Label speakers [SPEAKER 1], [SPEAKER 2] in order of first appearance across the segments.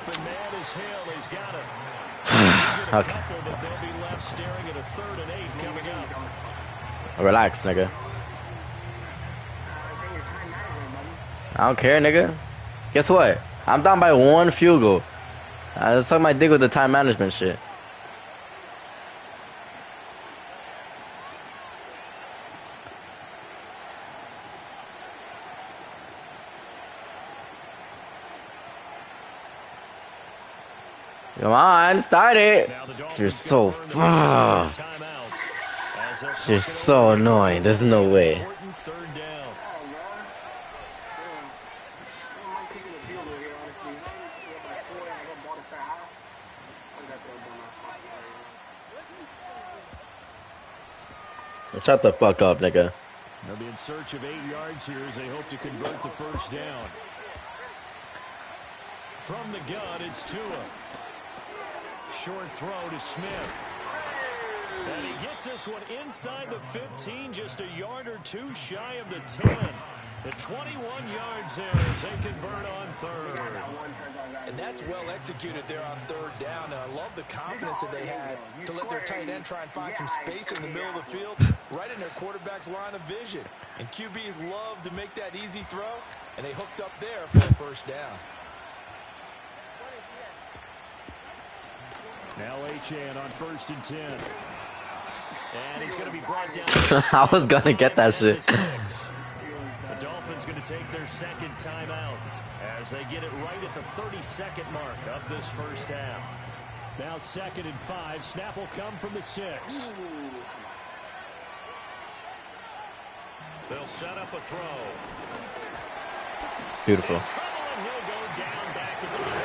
[SPEAKER 1] open man is Hill. He's got it.
[SPEAKER 2] Okay.
[SPEAKER 1] But they'll be left staring at a 3rd and 8 coming up.
[SPEAKER 2] Relax, nigga. I don't care, nigga. Guess what? I'm down by 1 field goal. I just suck my dick with the time management shit. Come on, start it. You're so you're so annoying. There's no way. Shut the fuck up, nigga.
[SPEAKER 1] They'll be in search of 8 yards here as they hope to convert the first down. From the gun, it's Tua. Short throw to Smith. And he gets this one inside the 15, just a yard or 2 shy of the 10. The 21 yards there as they convert on 3rd.
[SPEAKER 3] And that's well executed there on 3rd down. And I love the confidence that they had to let their tight end try and find some space in the middle of the field, right in their quarterback's line of vision. And QBs love to make that easy throw, and they hooked up there for a first down.
[SPEAKER 1] Now Achane on 1st and 10. And he's going to be brought down.
[SPEAKER 2] I was going to get that shit.
[SPEAKER 1] The Dolphins going to take their 2nd timeout as they get it right at the 32nd mark of this first half. Now 2nd and 5. Snap will come from the 6. They'll set up a throw.
[SPEAKER 2] Beautiful.
[SPEAKER 1] And he'll go down back at the 12.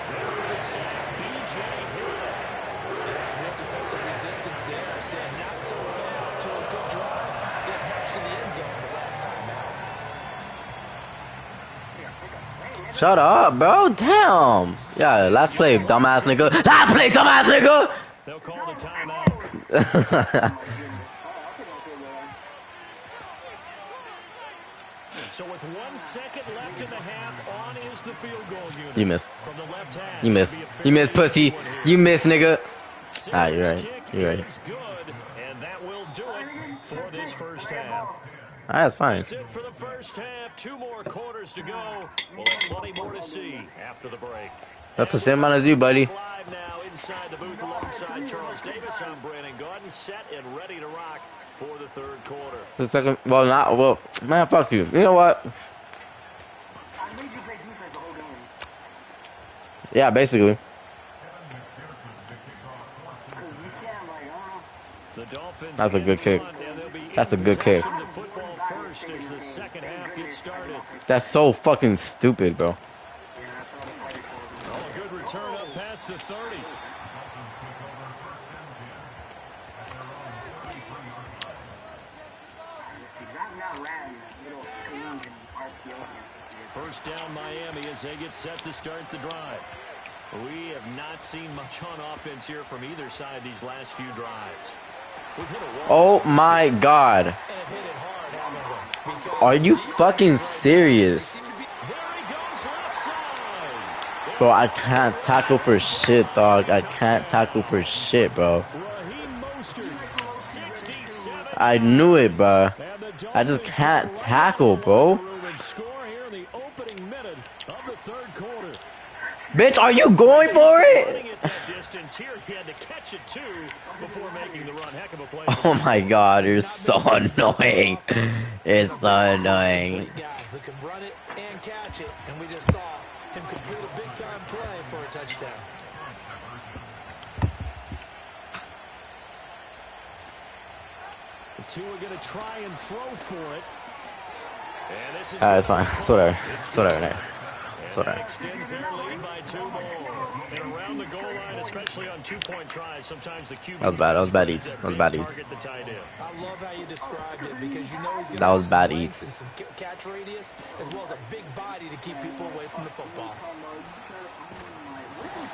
[SPEAKER 1] There for the sack, B.J. Hill.
[SPEAKER 3] That's real defensive resistance there. Saying not so fast to a good drive. Get marched to the end zone the last time out.
[SPEAKER 2] Shut up, bro. Damn. Yeah, last play, dumbass nigga. Last play, dumbass nigga.
[SPEAKER 1] They'll call the timeout. So with 1 second left in the half, on is the field goal unit.
[SPEAKER 2] You missed.
[SPEAKER 1] From the left half,
[SPEAKER 2] you missed. You missed, pussy. You missed, nigga. Ah, you're right. You're right.
[SPEAKER 1] It's good, and that will do it for this first half.
[SPEAKER 2] Ah, that's fine.
[SPEAKER 1] That's it for the first half. 2 more quarters to go. We'll have plenty more to see after the break.
[SPEAKER 2] That's the same amount to do, buddy.
[SPEAKER 1] Live now inside the booth alongside Charles Davis. I'm Brandon Gordon, set and ready to rock for the 3rd quarter.
[SPEAKER 2] The second, well, not, well, man, fuck you. You know what? Yeah, basically.
[SPEAKER 1] The Dolphins
[SPEAKER 2] That's a good kick. That's a good kick.
[SPEAKER 1] First as the second half gets started.
[SPEAKER 2] That's so fucking stupid, bro.
[SPEAKER 1] Oh, a good return up past the 30. First down Miami as they get set to start the drive. We have not seen much on offense here from either side these last few drives.
[SPEAKER 2] Oh my god. Are you fucking serious? Bro, I can't tackle for shit, dog. I can't tackle for shit, bro. I knew it, bro. I just can't tackle, bro. Bitch, are you going for it? Oh my god, you're so annoying. It's so annoying.
[SPEAKER 3] Who can run it and catch it, and we just saw him complete a big time play for a touchdown.
[SPEAKER 1] The 2 are going to try and throw for it. And this is
[SPEAKER 2] it's fine. It's whatever. It's whatever, Nate. It's whatever.
[SPEAKER 1] Extends their lead by 2 more. And around the goal line, especially on 2-point tries, sometimes the QB.
[SPEAKER 2] That was bad. That was bad eats. That was bad eats.
[SPEAKER 3] I love how you described it because you know he's going
[SPEAKER 2] that was bad eats.
[SPEAKER 3] And some catch radius as well as a big body to keep people away from the football.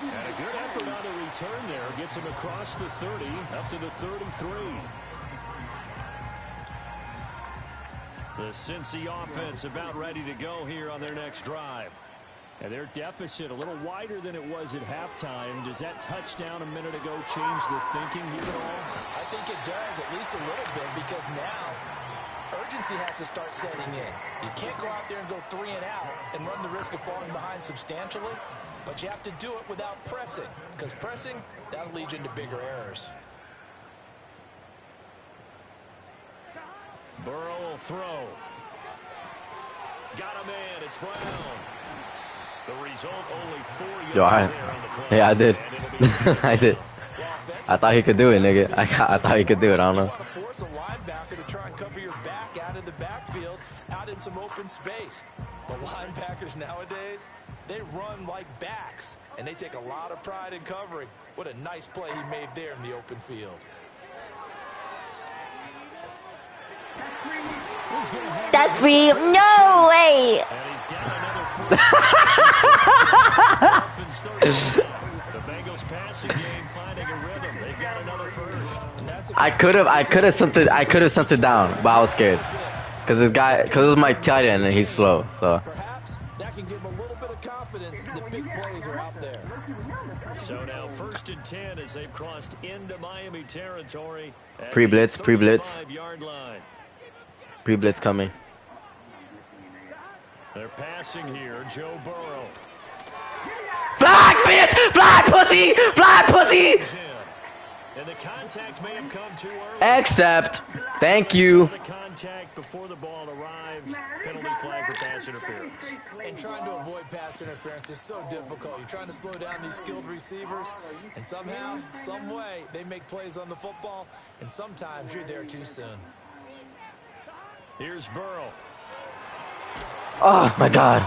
[SPEAKER 1] And a good effort on the return there. Gets him across the 30 up to the 33. The Cincy offense about ready to go here on their next drive. And their deficit a little wider than it was at halftime. Does that touchdown a minute ago change the thinking here at all?
[SPEAKER 3] I think it does, at least a little bit, because now urgency has to start setting in. You can't go out there and go 3 and out and run the risk of falling behind substantially, but you have to do it without pressing, because pressing, that'll lead you into bigger errors.
[SPEAKER 1] Burrow will throw. Got a man. It's Brown. The result, only 4 yards there on the play.
[SPEAKER 2] Yeah, I did. I did. I thought he could do it, nigga. I thought he could do it. I don't know.
[SPEAKER 3] Force a linebacker to try and cover your back out of the backfield, out in some open space. But linebackers nowadays, they run like backs, and they take a lot of pride in covering. What a nice play he made there in the open field.
[SPEAKER 4] That's free. No way.
[SPEAKER 1] And he's got another first. The Bengals passing game finding a rhythm. They've got another first.
[SPEAKER 2] I could have sent it down, but I was scared. Because it was my tight end and he's slow, so.
[SPEAKER 3] Perhaps that can give him a little bit of confidence that big plays are out there.
[SPEAKER 1] So now 1st and 10 as they've crossed into Miami territory.
[SPEAKER 2] Pre-blitz.
[SPEAKER 1] Yard line.
[SPEAKER 2] Pre-blitz coming.
[SPEAKER 1] They're passing here. Joe Burrow.
[SPEAKER 2] Fly, bitch! Fly, pussy! Fly, pussy!
[SPEAKER 1] And the contact may have come too early.
[SPEAKER 2] Except, thank you.
[SPEAKER 1] The contact before the ball arrived. Penalty flag for pass interference.
[SPEAKER 3] And trying to avoid pass interference is so difficult. You're trying to slow down these skilled receivers, and somehow, some way, they make plays on the football, and sometimes you're there too soon.
[SPEAKER 1] Here's Burrow.
[SPEAKER 2] Oh my god.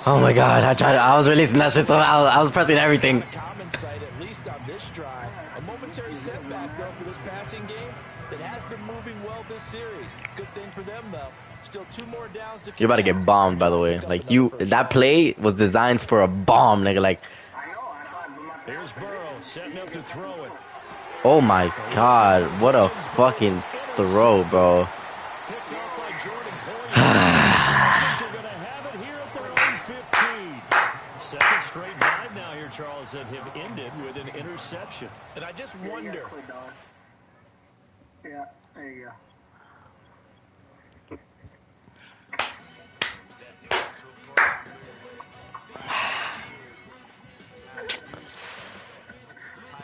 [SPEAKER 2] Oh my god. I was releasing that shit, so I was pressing everything.
[SPEAKER 3] Common sight, at least on this drive. A momentary setback, though, for this passing game that has been moving well this series. Good thing for them, though. Still 2 more downs to.
[SPEAKER 2] You're about to get bombed, by the way. Like, that play was designed for a bomb, nigga. Like.
[SPEAKER 1] Here's Burrow setting up to throw it.
[SPEAKER 2] Oh my god. What a fucking throw, bro.
[SPEAKER 1] Picked up by Jordan Poyer. Dolphins are going to have it here at their own 15. Second straight drive now here, Charles, that have ended with an interception.
[SPEAKER 3] And I just wonder.
[SPEAKER 5] Yeah, there you go.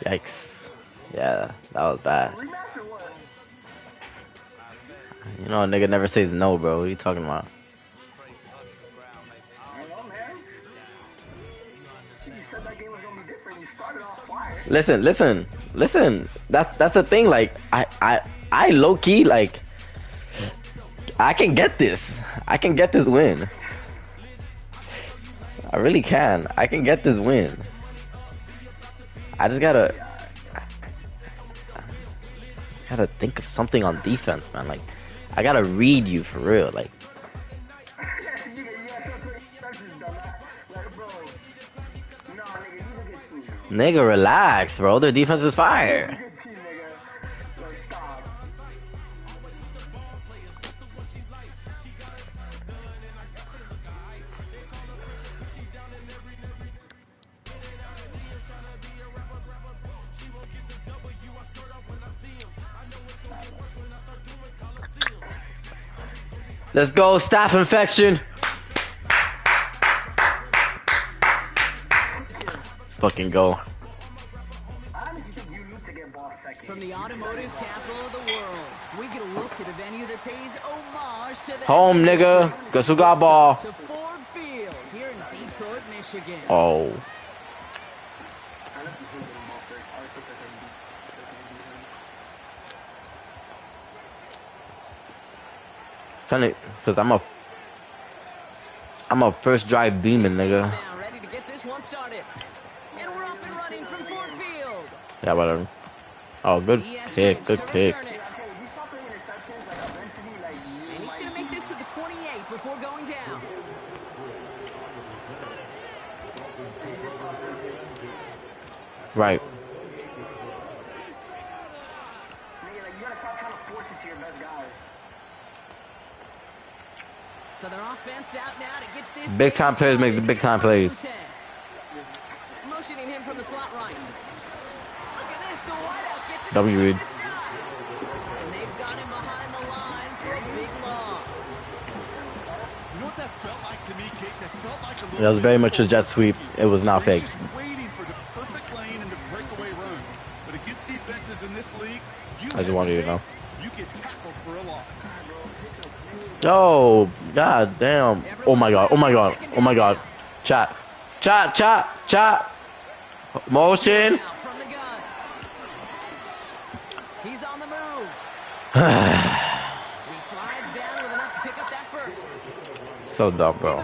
[SPEAKER 2] Yikes. Yeah, that was bad. You know a nigga never says no, bro. What are you talking about? Listen. That's the thing. Like, I low key, like, I can get this. I can get this win. I really can. I can get this win. I just gotta think of something on defense, man. Like, I gotta read you for real. Like, nigga, relax, bro. Their defense is fire. Let's go, staph infection. Let's fucking go.
[SPEAKER 6] From the automotive capital of the world, we get a look at a venue that pays homage to the
[SPEAKER 2] home, nigga. Guess who got ball?
[SPEAKER 6] To Ford Field here in Detroit, Michigan.
[SPEAKER 2] Oh. Cause I'm a first drive demon, nigga.
[SPEAKER 6] Now ready to get this one started. And we're off and running from Ford Field.
[SPEAKER 2] Yeah, whatever. Oh, good pick, good pick.
[SPEAKER 6] And he's gonna make this to the 28 before going down.
[SPEAKER 2] Right.
[SPEAKER 6] So their offense out now to get this
[SPEAKER 2] Big time players make the big time plays.
[SPEAKER 6] Motioning him from the slot right. Look at this, the wideout gets it.
[SPEAKER 2] W read.
[SPEAKER 6] And they've got him behind the line for a big loss.
[SPEAKER 7] You know what that felt like to me, Kate? That felt like a little
[SPEAKER 2] That was very much a jet sweep. It was not fake.
[SPEAKER 7] just waiting for the perfect lane and the breakaway run. But against defenses in this league,
[SPEAKER 2] I just wanted you to know.
[SPEAKER 7] You get tackled for a loss.
[SPEAKER 2] Oh, god damn. Oh my god. Oh my god. Oh my god. Chat. Chat. Chat. Chat. Motion.
[SPEAKER 6] From the gun. He's on the move. He slides down with enough to pick up that first.
[SPEAKER 2] So dumb, bro.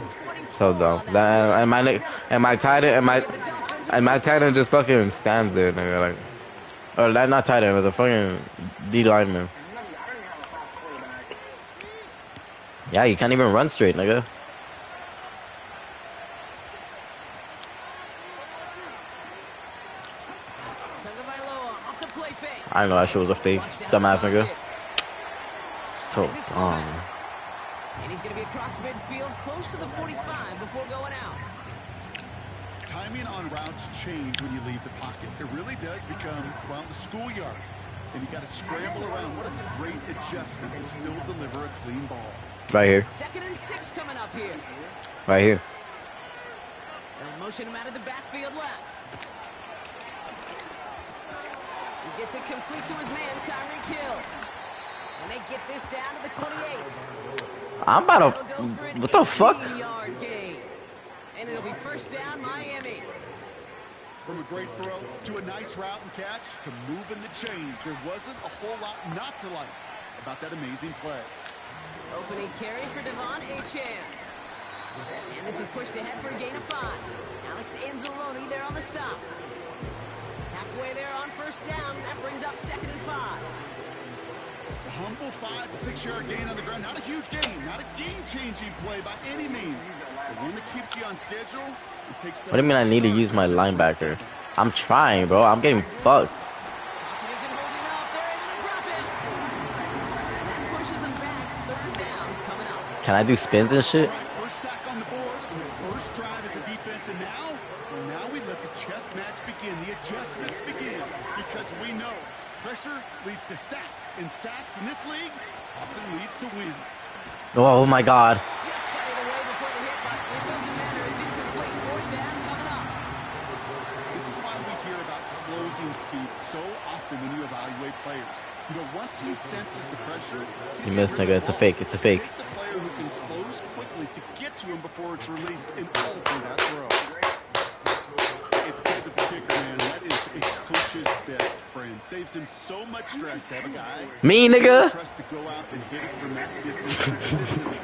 [SPEAKER 2] So dumb. And my tight end just fucking stands there, nigga. Like, or that not tight end, but the fucking D lineman. Yeah, you can't even run straight, nigga. I didn't know that shit was a fake. Dumbass nigga. So dumb.
[SPEAKER 6] And he's going to be across midfield, close to the 45 before going out.
[SPEAKER 7] Timing on routes change when you leave the pocket. It really does become, well, the schoolyard. And you got to scramble around. What a great adjustment to still deliver a clean ball.
[SPEAKER 2] Right here.
[SPEAKER 6] 2nd and 6 coming up here.
[SPEAKER 2] Right here.
[SPEAKER 6] They'll motion him out of the backfield left. He gets it complete to his man, Tyreek Hill. And they get this down to the 28.
[SPEAKER 2] I'm about to... What the fuck?
[SPEAKER 6] Gain. And it'll be 1st down, Miami.
[SPEAKER 7] From a great throw to a nice route and catch to moving the chains. There wasn't a whole lot not to like about that amazing play.
[SPEAKER 6] Opening carry for Devon Achane. And this is pushed ahead for a gain of 5. Alex Anzalone there on the stop. Halfway there on 1st down. That brings up 2nd and 5.
[SPEAKER 7] A humble 5 to 6 yard gain on the ground. Not a huge gain. Not a game-changing play by any means. But one that keeps you on schedule. And takes
[SPEAKER 2] What do you mean I need to use my linebacker? I'm trying, bro. I'm getting fucked.
[SPEAKER 6] Pocket isn't holding up. They're able to drop it. And that pushes them back. 3rd down coming up.
[SPEAKER 2] Can I do spins and shit?
[SPEAKER 7] First sack on the board and the first drive as a defense. And now we let the chess match begin. The adjustments begin. Because we know pressure leads to sacks. And sacks in this league often leads to wins.
[SPEAKER 2] Oh my god.
[SPEAKER 6] Just got it away before the hit, but it doesn't matter. It's incomplete. 4th down coming up.
[SPEAKER 7] This is why we hear about closing speed so often when you evaluate players. You know, once he senses the pressure,
[SPEAKER 2] You missed, nigga. It's a fake. It's a fake.
[SPEAKER 7] It takes a player who can close quickly to get to him before it's released and alter that throw. Hey, the kicker, man, that is a coach's best friend. Saves him so much stress to have a guy
[SPEAKER 2] Me, nigga.
[SPEAKER 7] trust to go out and hit it from that distance consistently.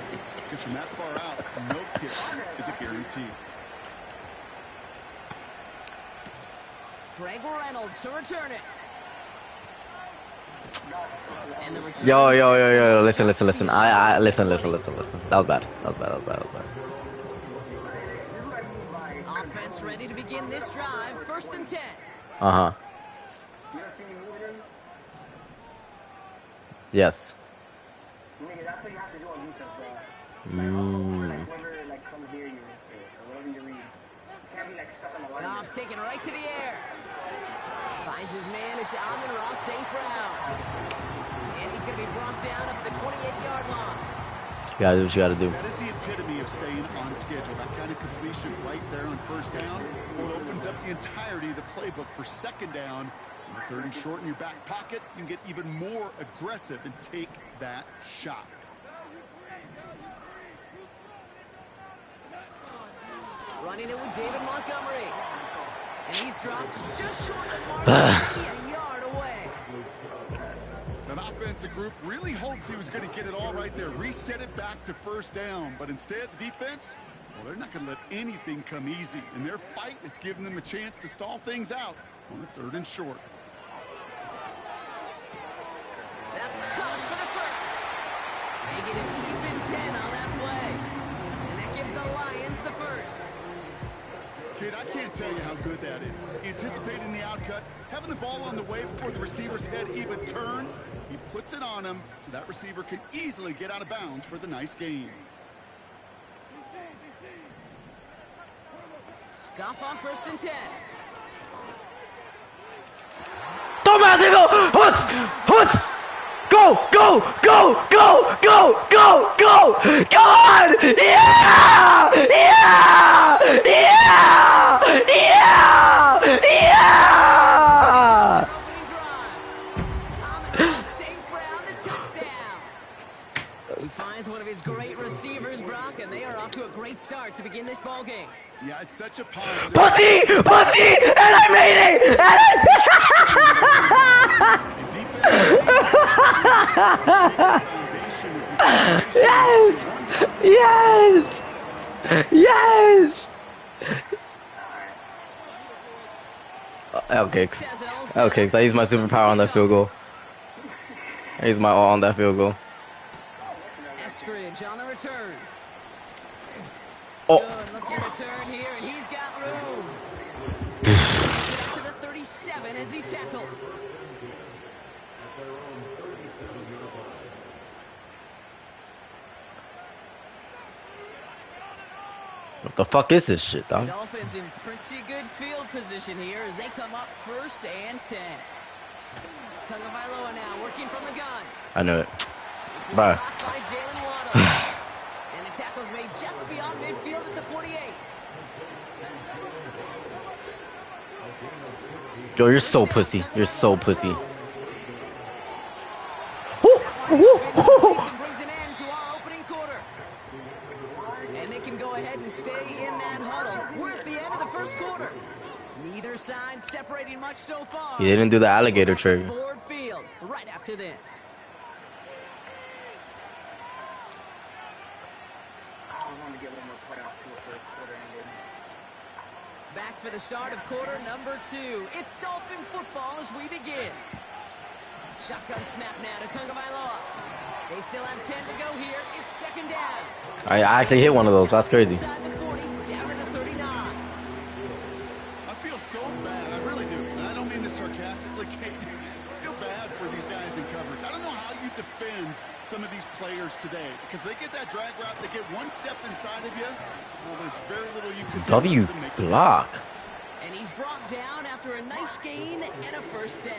[SPEAKER 7] Because from that far out, no kick is a guarantee.
[SPEAKER 6] Greg Reynolds to return it. And the return
[SPEAKER 2] Yo. Listen. Listen. That was bad.
[SPEAKER 6] Offense ready to begin this drive. 1st and 10.
[SPEAKER 2] Uh-huh. Yes.
[SPEAKER 5] That's what you have to do on defense, bro.
[SPEAKER 2] Mm.
[SPEAKER 5] Whoever like comes near you, or whatever you read. You can't be like stuck on the line.
[SPEAKER 6] Goff taken right to the air. Finds his man. It's Amon-Ra St. Brown. And he's going to be brought down up at the 28-yard line.
[SPEAKER 2] You gotta do what you gotta do.
[SPEAKER 7] That is the epitome of staying on schedule. That kind of completion right there on 1st down opens up the entirety of the playbook for 2nd down. And 3rd and short in your back pocket, you can get even more aggressive and take that shot.
[SPEAKER 6] Running it with David Montgomery. And he's dropped just short of the mark, maybe a yard away.
[SPEAKER 7] An offensive group really hoped he was going to get it all right there, reset it back to 1st down. But instead, the defense, well, they're not going to let anything come easy. And their fight is giving them a chance to stall things out on the 3rd and short.
[SPEAKER 6] That's caught for the 1st. They get an even 10 on that play. And that gives the Lions the 1st.
[SPEAKER 7] Kid, I can't tell you how good that is. Anticipating the outcut, having the ball on the way before the receiver's head even turns. He puts it on him so that receiver can easily get out of bounds for the nice gain.
[SPEAKER 6] Goff on 1st and 10.
[SPEAKER 2] Dumbass, go! Huss! Huss! Go! Go! Go! Go! Go! Go! Go! Come on! Yeah! Yeah! Yeah! Yeah! Yeah!
[SPEAKER 6] He finds one of his great receivers, Brock, and they are off to a great start to begin this ball game.
[SPEAKER 7] Yeah, it's such a positive.
[SPEAKER 2] Pussy! Pussy! And I made it! And yes! Yes! Yes! L kicks. L kicks. I use my superpower on that field goal. I use my all on that field goal.
[SPEAKER 6] Eskridge on the return.
[SPEAKER 2] Oh.
[SPEAKER 6] Good looking return here, and he's got room. Out to the 37 as he's tackled.
[SPEAKER 2] What the fuck is this shit, dog?
[SPEAKER 6] Dolphins in pretty good field position here as they come up 1st and 10. Tagovailoa now working from the gun.
[SPEAKER 2] I knew it.
[SPEAKER 6] This is
[SPEAKER 2] Bye.
[SPEAKER 6] blocked by Jalen Waddle. And the tackle's made just beyond midfield at the 48.
[SPEAKER 2] Yo, you're so pussy. You're so pussy.
[SPEAKER 6] Brings an end to our opening quarter. And they can go ahead and stay in that huddle. We're at the end of the 1st quarter. Neither side separating much so far.
[SPEAKER 2] He didn't do the alligator trick.
[SPEAKER 6] Forward field right after this. Back for the start of quarter number 2. It's Dolphin football as we begin. Shotgun snap now to Tagovailoa. They still have 10 to go here. It's 2nd down.
[SPEAKER 2] I actually hit one of those. That's crazy.
[SPEAKER 6] Inside the 40, down to the 39.
[SPEAKER 7] I feel so bad. I really do. And I don't mean this sarcastically, Kate. I feel bad for these guys in coverage. I don't know how you defend some of these players today because they get that drag route, they get one step inside of you. Well, there's very little you can do.
[SPEAKER 2] W
[SPEAKER 7] to make the
[SPEAKER 2] block.
[SPEAKER 6] And he's brought down after a nice gain and a 1st down.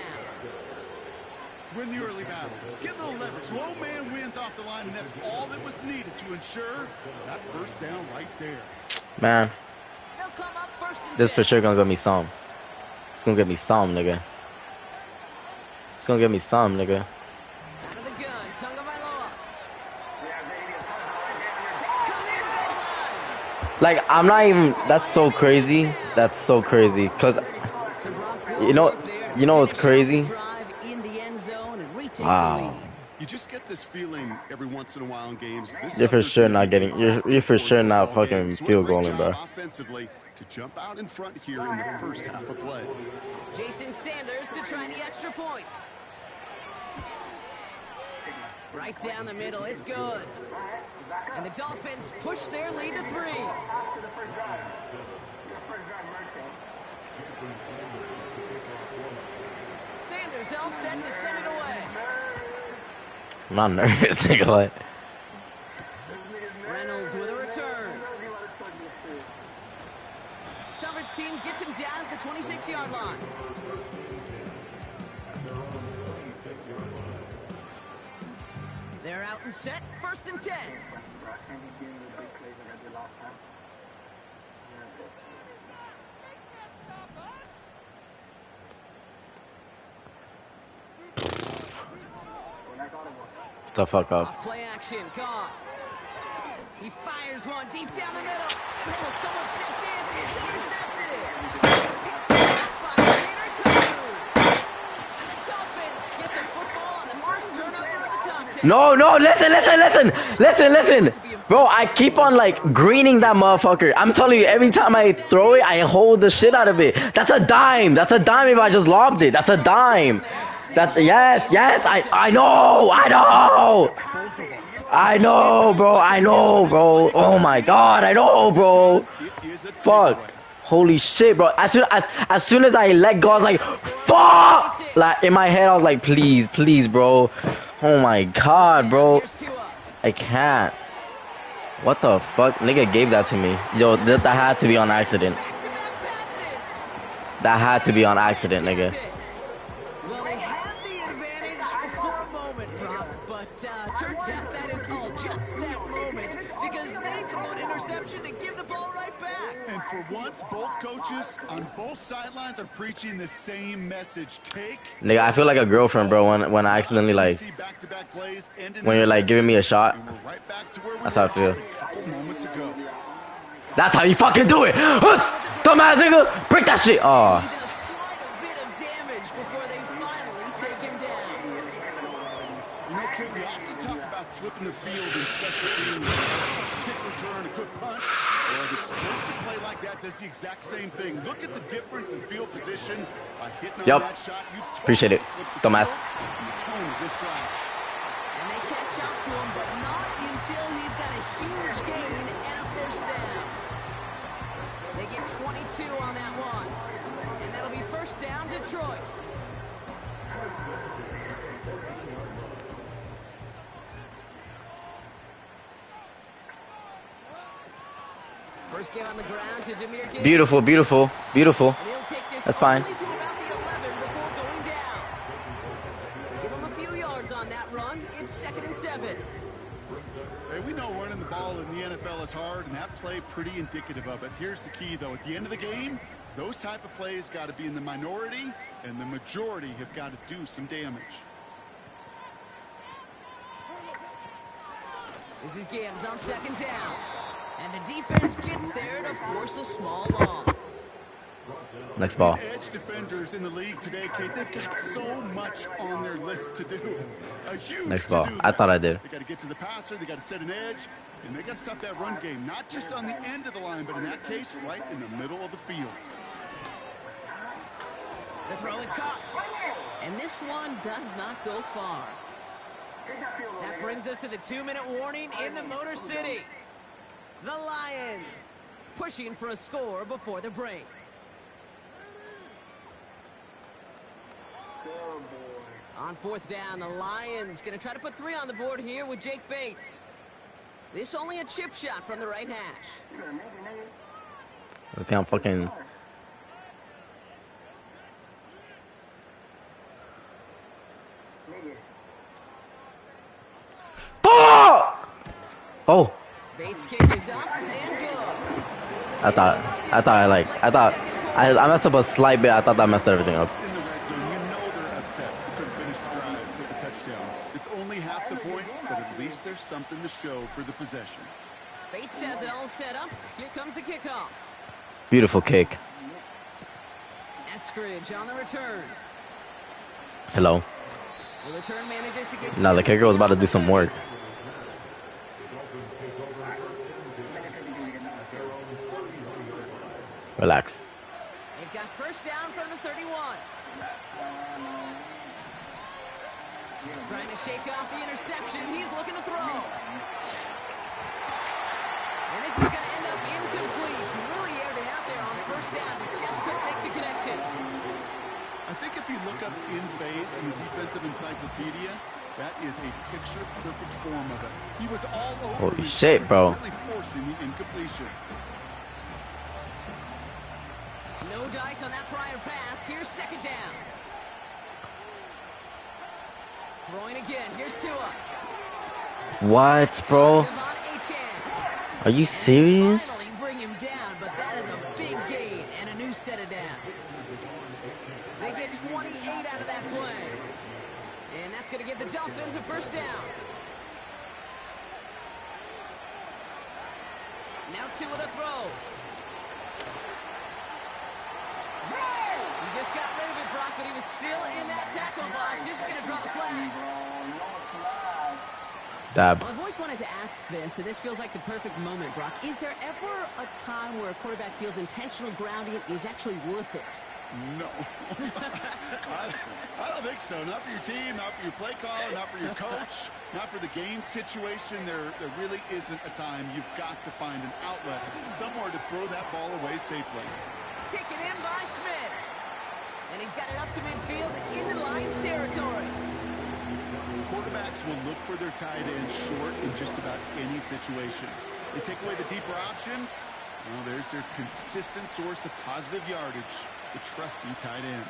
[SPEAKER 7] Win the early battle. Get a little leverage. Low man wins off the line, and that's all that was needed to ensure that 1st down right there.
[SPEAKER 2] Man,
[SPEAKER 6] They'll come up 1st and 10.
[SPEAKER 2] this for sure gonna get me some. It's gonna get me some, nigga. It's gonna get me some, nigga.
[SPEAKER 6] Out of the gun, Tagovailoa. Come near the goal line.
[SPEAKER 2] Like, I'm not even. That's so crazy. That's so crazy. Cause
[SPEAKER 6] So Brock,
[SPEAKER 2] you know what's crazy?
[SPEAKER 6] drive in the end zone and retake the
[SPEAKER 2] Wow.
[SPEAKER 6] lead.
[SPEAKER 7] You just get this feeling every once in a while in games.
[SPEAKER 2] You're for sure not getting. You're for sure not fucking field goaling, bro.
[SPEAKER 7] Offensively to jump out in front here in the 1st half of play.
[SPEAKER 6] Jason Sanders to try the extra point. Right down the middle, it's good. And the Dolphins push their lead to 3. Sanders all set to send it away.
[SPEAKER 2] I'm not nervous, nigga. Like,
[SPEAKER 6] Reynolds with a return. Coverage team gets him down at the 26-yard line. They're out and set, 1st and 10.
[SPEAKER 2] the fuck up.
[SPEAKER 6] Off play action, Goff. He fires one deep down the middle. Oh, someone stepped in. It's intercepted. Picked off by Peter Kudu. And the Dolphins get the football on the 1st turnover of the contest.
[SPEAKER 2] No, listen. Bro, I keep on like greening that motherfucker. I'm telling you, every time I throw it, I hold the shit out of it. That's a dime. That's a dime if I just lobbed it. That's a dime. That's yes. I know, bro. Oh my god, I know, bro. Fuck. Holy shit, bro. As soon as I let go, I was like, fuck. Like in my head, I was like, please, bro. Oh my god, bro. I can't. What the fuck? Nigga gave that to me. Yo, that had to be on accident. That had to be on accident, nigga.
[SPEAKER 6] Well, they had the advantage for a moment, Brock, but turns out that is all just that moment because they throw an interception and give the ball right back.
[SPEAKER 7] And for once, both coaches on both sidelines are preaching the same message.
[SPEAKER 2] Nigga, I feel like a girlfriend, bro, when I accidentally, like, when you're, like, giving me a shot. That's how I feel. That's how you fucking do it! Dumbass nigga! Break that shit! Oh.
[SPEAKER 6] He does quite a bit of damage before they finally take him down.
[SPEAKER 7] You know, Kim, we often talk about flipping the field in special teams. Kick return, a good punt, or an explosive play like that does the exact same thing. Look at the difference in field position by hitting on that shot. You've totally
[SPEAKER 2] appreciate it, dumbass.
[SPEAKER 7] The tone of this drive.
[SPEAKER 6] And they catch up to him, but not until he's got a huge gain and a first down. They get 22 on that one. And that'll be first down, Detroit. First game on the ground to Jameer Gibbs.
[SPEAKER 2] Beautiful, beautiful, beautiful. That's fine.
[SPEAKER 6] To about the 11 before going down. Give him a few yards on that run. It's 2nd and 7.
[SPEAKER 7] Hey, we know running the ball in the NFL is hard, and that play pretty indicative of it. Here's the key, though. At the end of the game, those type of plays got to be in the minority, and the majority have got to do some damage.
[SPEAKER 6] This is Gibbs on 2nd down. And the defense gets there to force a small loss.
[SPEAKER 2] Next ball.
[SPEAKER 7] These edge defenders in the league today, Kate, they've got so much on their list to do. A huge
[SPEAKER 2] Next ball.
[SPEAKER 7] to-do
[SPEAKER 2] I thought I
[SPEAKER 7] list.
[SPEAKER 2] did.
[SPEAKER 7] They got to get to the passer, they got to set an edge, and they got to stop that run game, not just on the end of the line, but in that case, right in the middle of the field.
[SPEAKER 6] The throw is caught. And this one does not go far. That brings us to the 2-minute warning in the Motor City. The Lions pushing for a score before the break. On 4th down, the Lions going to try to put 3 on the board here with Jake Bates. This only a chip shot from the right hash.
[SPEAKER 2] Okay, I'm fucking... Oh!
[SPEAKER 6] Bates' kick is up and good.
[SPEAKER 2] I messed up a slight bit. I thought that messed everything up.
[SPEAKER 7] In the red zone, you know they're upset. They couldn't finish the drive with a touchdown. It's only half the points, but at least there's something to show for the possession.
[SPEAKER 6] Bates has it all set up. Here comes the kickoff.
[SPEAKER 2] Beautiful kick.
[SPEAKER 6] Eskridge on the return.
[SPEAKER 2] Hello.
[SPEAKER 6] The return manages to get...
[SPEAKER 2] Now the kicker was about to do some work. Relax.
[SPEAKER 6] They've got first down from the 31. Trying to shake off the interception. He's looking to throw. And this is going to end up incomplete. He really aired it out there on first down, but just couldn't make the connection.
[SPEAKER 7] I think if you look up in phase in the defensive encyclopedia, that is a picture-perfect form of it. He was all over.
[SPEAKER 2] Holy shit, bro.
[SPEAKER 7] Really forcing the incompletion.
[SPEAKER 6] No dice on that prior pass. Here's 2nd down. Throwing again. Here's Tua.
[SPEAKER 2] What, bro? Are you serious?
[SPEAKER 6] Finally bring him down, but that is a big gain and a new set of downs. They get 28 out of that play. And that's going to give the Dolphins a first down. Now Tua to throw. He just got rid of it, Brock, but he was still in that tackle box. Just going to draw the flag.
[SPEAKER 2] Dab.
[SPEAKER 6] Well, I've always wanted to ask this, and this feels like the perfect moment, Brock. Is there ever a time where a quarterback feels intentional grounding is actually worth it?
[SPEAKER 7] No. I don't think so. Not for your team, not for your play caller, not for your coach, not for the game situation. There really isn't a time. You've got to find an outlet, somewhere to throw that ball away safely.
[SPEAKER 6] Taken in by Smith. And he's got it up to midfield and into Lions territory.
[SPEAKER 7] Quarterbacks will look for their tight end short in just about any situation. They take away the deeper options. Well, there's their consistent source of positive yardage. the trusty tight end.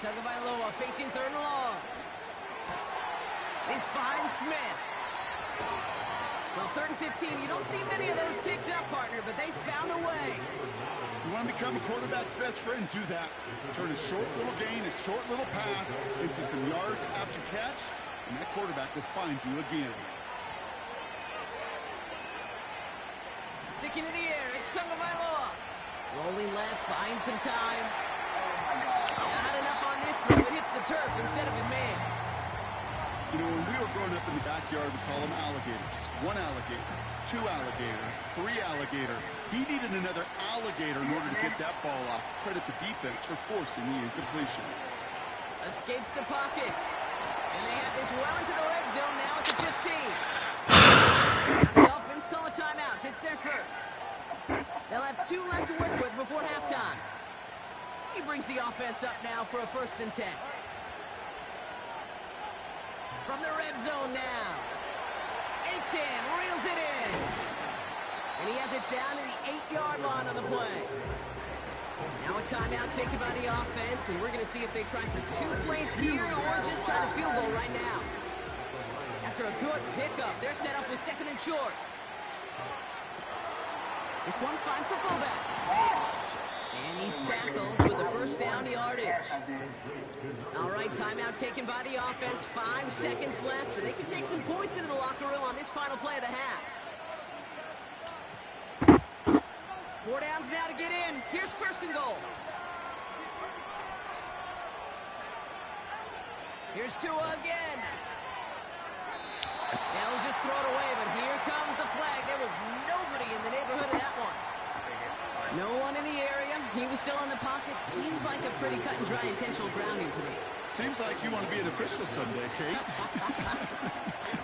[SPEAKER 6] Tagovailoa facing 3rd and long. This finds Smith. Well, 3rd and 15, you don't see many of those picked up, partner, but they found a way.
[SPEAKER 7] You want to become a quarterback's best friend, do that. Turn a short little gain, a short little pass into some yards after catch, and that quarterback will find you again.
[SPEAKER 6] Sticking to the air, it's Tagovailoa. Rolling left, buying some time. Not enough on this throw. It hits the turf instead of his man.
[SPEAKER 7] You know, when we were growing up in the backyard, we call them alligators. 1 alligator, 2 alligator, 3 alligator. He needed another alligator in order to get that ball off. Credit the defense for forcing the incompletion.
[SPEAKER 6] Escapes the pocket. And they have this well into the red zone now at the 15. Now the Dolphins call a timeout. It's their first. They'll have 2 left to work with before halftime. He brings the offense up now for a 1st and 10. From the red zone now. Achane reels it in. And he has it down to the 8-yard line on the play. Now a timeout taken by the offense, and we're going to see if they try for 2 plays here or just try the field goal right now. After a good pickup, they're set up with 2nd and short. This one finds the fullback. And he's tackled with a 1st down yardage. All right, timeout taken by the offense. 5 seconds left, and they can take some points into the locker room on this final play of the half. 4 downs now to get in. Here's 1st and goal. Here's Tua again. They'll just throw it away, but here comes the flag. There was nobody in the neighborhood of that one. No one in the area. He was still in the pocket. Seems like a pretty cut and dry intentional grounding to me.
[SPEAKER 7] Seems like you want to be an official someday, Kate.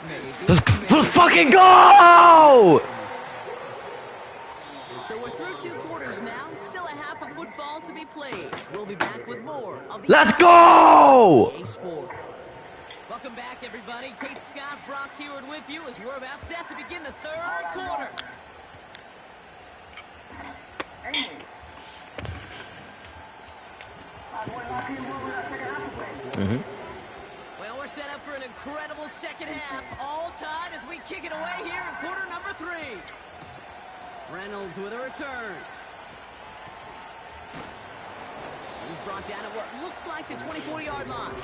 [SPEAKER 6] Maybe.
[SPEAKER 2] Let's fucking go!
[SPEAKER 6] So we're through 2 quarters now. Still a half of football to be played. We'll be back with more of the
[SPEAKER 2] Let's go!
[SPEAKER 6] EA Sports. Welcome back, everybody. Kate Scott, Brock Heward with you as we're about set to begin the 3rd quarter. Well, we're set up for an incredible second half. All tied as we kick it away here in quarter number 3. Reynolds with a return. He's brought down at what looks like the 24-yard line.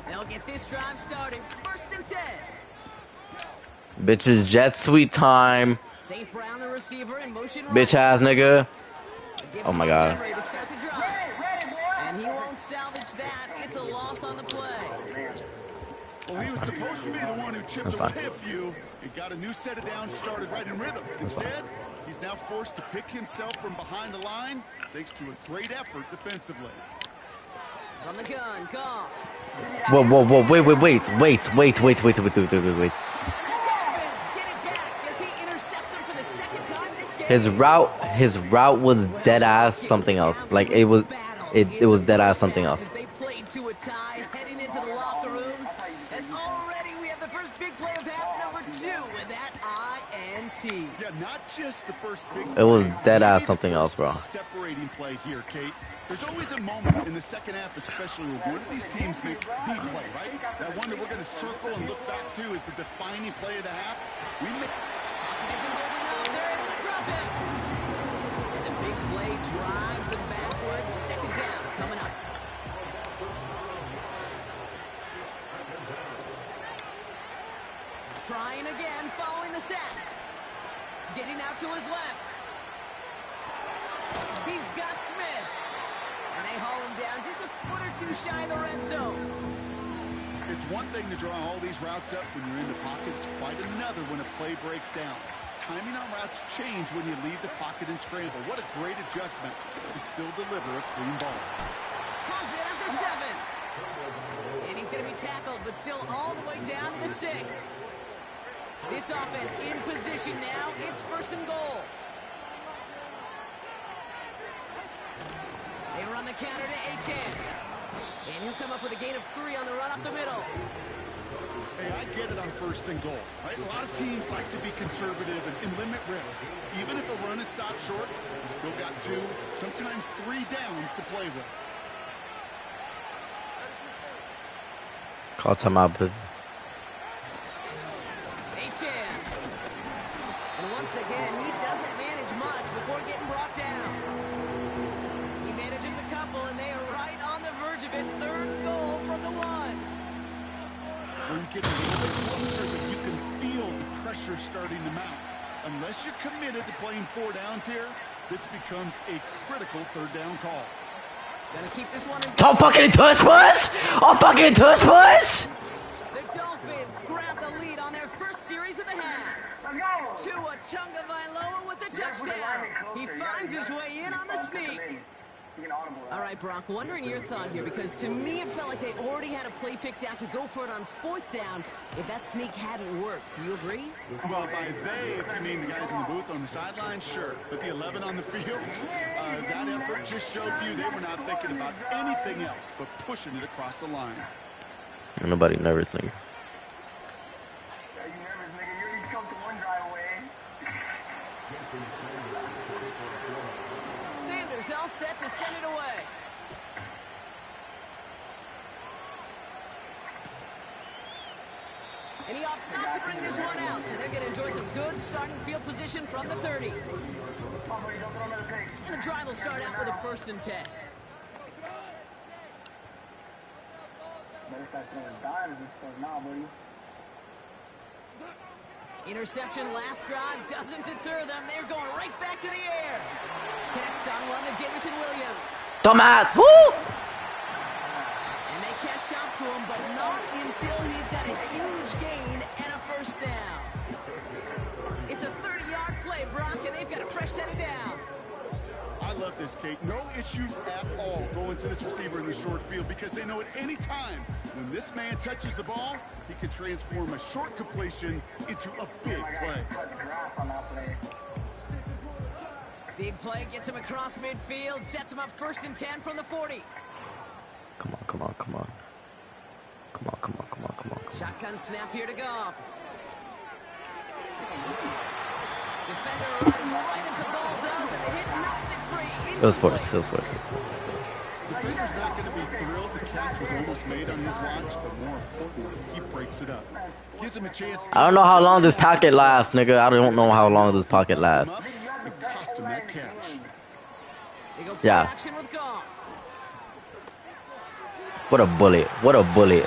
[SPEAKER 6] They'll get this drive started. 1st and 10.
[SPEAKER 2] Bitches, jet sweet time.
[SPEAKER 6] St. Brown, the receiver, in motion.
[SPEAKER 2] Bitch ass nigga. Oh my god.
[SPEAKER 6] To start the drive. And he won't salvage that. It's a loss on the play.
[SPEAKER 7] Well, he was supposed to be the one who chipped away a few. He got a new set of downs started right in rhythm. Instead, he's now forced to pick himself from behind the line thanks to a great effort defensively.
[SPEAKER 6] From the gun, Goff.
[SPEAKER 2] Whoa, wait. His route was dead ass something else. Like it was dead ass something else.
[SPEAKER 6] They played to a tie, heading into the locker rooms, and already we have the first big play of half number 2 with that INT.
[SPEAKER 7] Yeah, not just the first big
[SPEAKER 2] It was
[SPEAKER 7] play,
[SPEAKER 2] dead ass
[SPEAKER 7] maybe
[SPEAKER 2] something
[SPEAKER 7] the
[SPEAKER 2] else, bro.
[SPEAKER 7] first separating play here, Kate. There's always a moment in the second half, especially where one of these teams makes the play, right? That one that we're going to circle and look back to is the defining play of the half.
[SPEAKER 6] Pocket isn't holding up. They're able to drop it. And the big play drives them backwards. 2nd down coming up. Trying again, following the sack. Getting out to his left. He's got Smith. And they haul him down just a foot or 2 shy of the red zone.
[SPEAKER 7] It's one thing to draw all these routes up when you're in the pocket. It's quite another when a play breaks down. Timing on routes change when you leave the pocket and scramble. What a great adjustment to still deliver a clean ball.
[SPEAKER 6] Has it at the 7. And he's going to be tackled, but still all the way down to the 6. This offense in position now. It's 1st and goal. They run the counter to Achane. And he'll come up with a gain of 3 on the run up the middle.
[SPEAKER 7] Hey, I get it on 1st and goal, right? A lot of teams like to be conservative and limit risk. Even if a run is stopped short, you still got 2, sometimes 3 downs to play with.
[SPEAKER 2] Call timeout, please.
[SPEAKER 6] Achane. And once again, he doesn't manage much before getting brought down. He manages a couple, and they are right on the verge of it. 3rd and goal from the 1.
[SPEAKER 7] When you get a little bit closer, but you can feel the pressure starting to mount. Unless you're committed to playing 4 downs here, this becomes a critical 3rd down call.
[SPEAKER 6] Gonna keep this one in.
[SPEAKER 2] Don't fucking touch push! Oh, fucking touch push!
[SPEAKER 6] The Dolphins grab the lead on their first series of the half. Tua Tagovailoa with the touchdown. He finds his way in on the sneak. All right, Brock, wondering your thought here, because to me it felt like they already had a play picked out to go for it on 4th down if that sneak hadn't worked. Do you agree?
[SPEAKER 7] Well, by they, if you mean the guys in the booth on the sideline, sure. But the 11 on the field, that effort just showed you they were not thinking about anything else but pushing it across the line.
[SPEAKER 2] Nobody nervous, nigga.
[SPEAKER 5] Are you nervous, nigga? You already choked the 1 drive away.
[SPEAKER 6] Sanders all set to send it away. And he opts not to bring this one out, so they're going to enjoy some good starting field position from the 30. And the drive will start out with a 1st and 10.
[SPEAKER 5] Better start throwing dimes and stuff now, buddy.
[SPEAKER 6] Interception last drive doesn't deter them. They're going right back to the air. Connects on one to Jameson Williams.
[SPEAKER 2] Dumbass! Woo!
[SPEAKER 6] And they catch up to him, but not until he's got a huge gain and a 1st down. It's a 30-yard play, Brock, and they've got a fresh set of downs.
[SPEAKER 7] I love this, Kate. No issues at all going to this receiver in the short field because they know at any time when this man touches the ball, he can transform a short completion into a big play.
[SPEAKER 6] Big play gets him across midfield, sets him up 1st and 10 from the 40.
[SPEAKER 2] Come on, come on, come on. Come on, come on, come on, come on, come on.
[SPEAKER 6] Shotgun snap here to Goff. Defender runs right as the ball does, and the hit knocks it free.
[SPEAKER 2] Those sports.
[SPEAKER 7] Defender's not going to be thrilled the catch was almost made on his watch, but more importantly, he breaks it up. Gives him a chance.
[SPEAKER 2] I don't know how long this pocket lasts, nigga. I don't know how long this pocket lasts.
[SPEAKER 7] It cost him that catch.
[SPEAKER 2] Yeah.
[SPEAKER 6] Action with Goff.
[SPEAKER 2] What a bullet. What a bullet.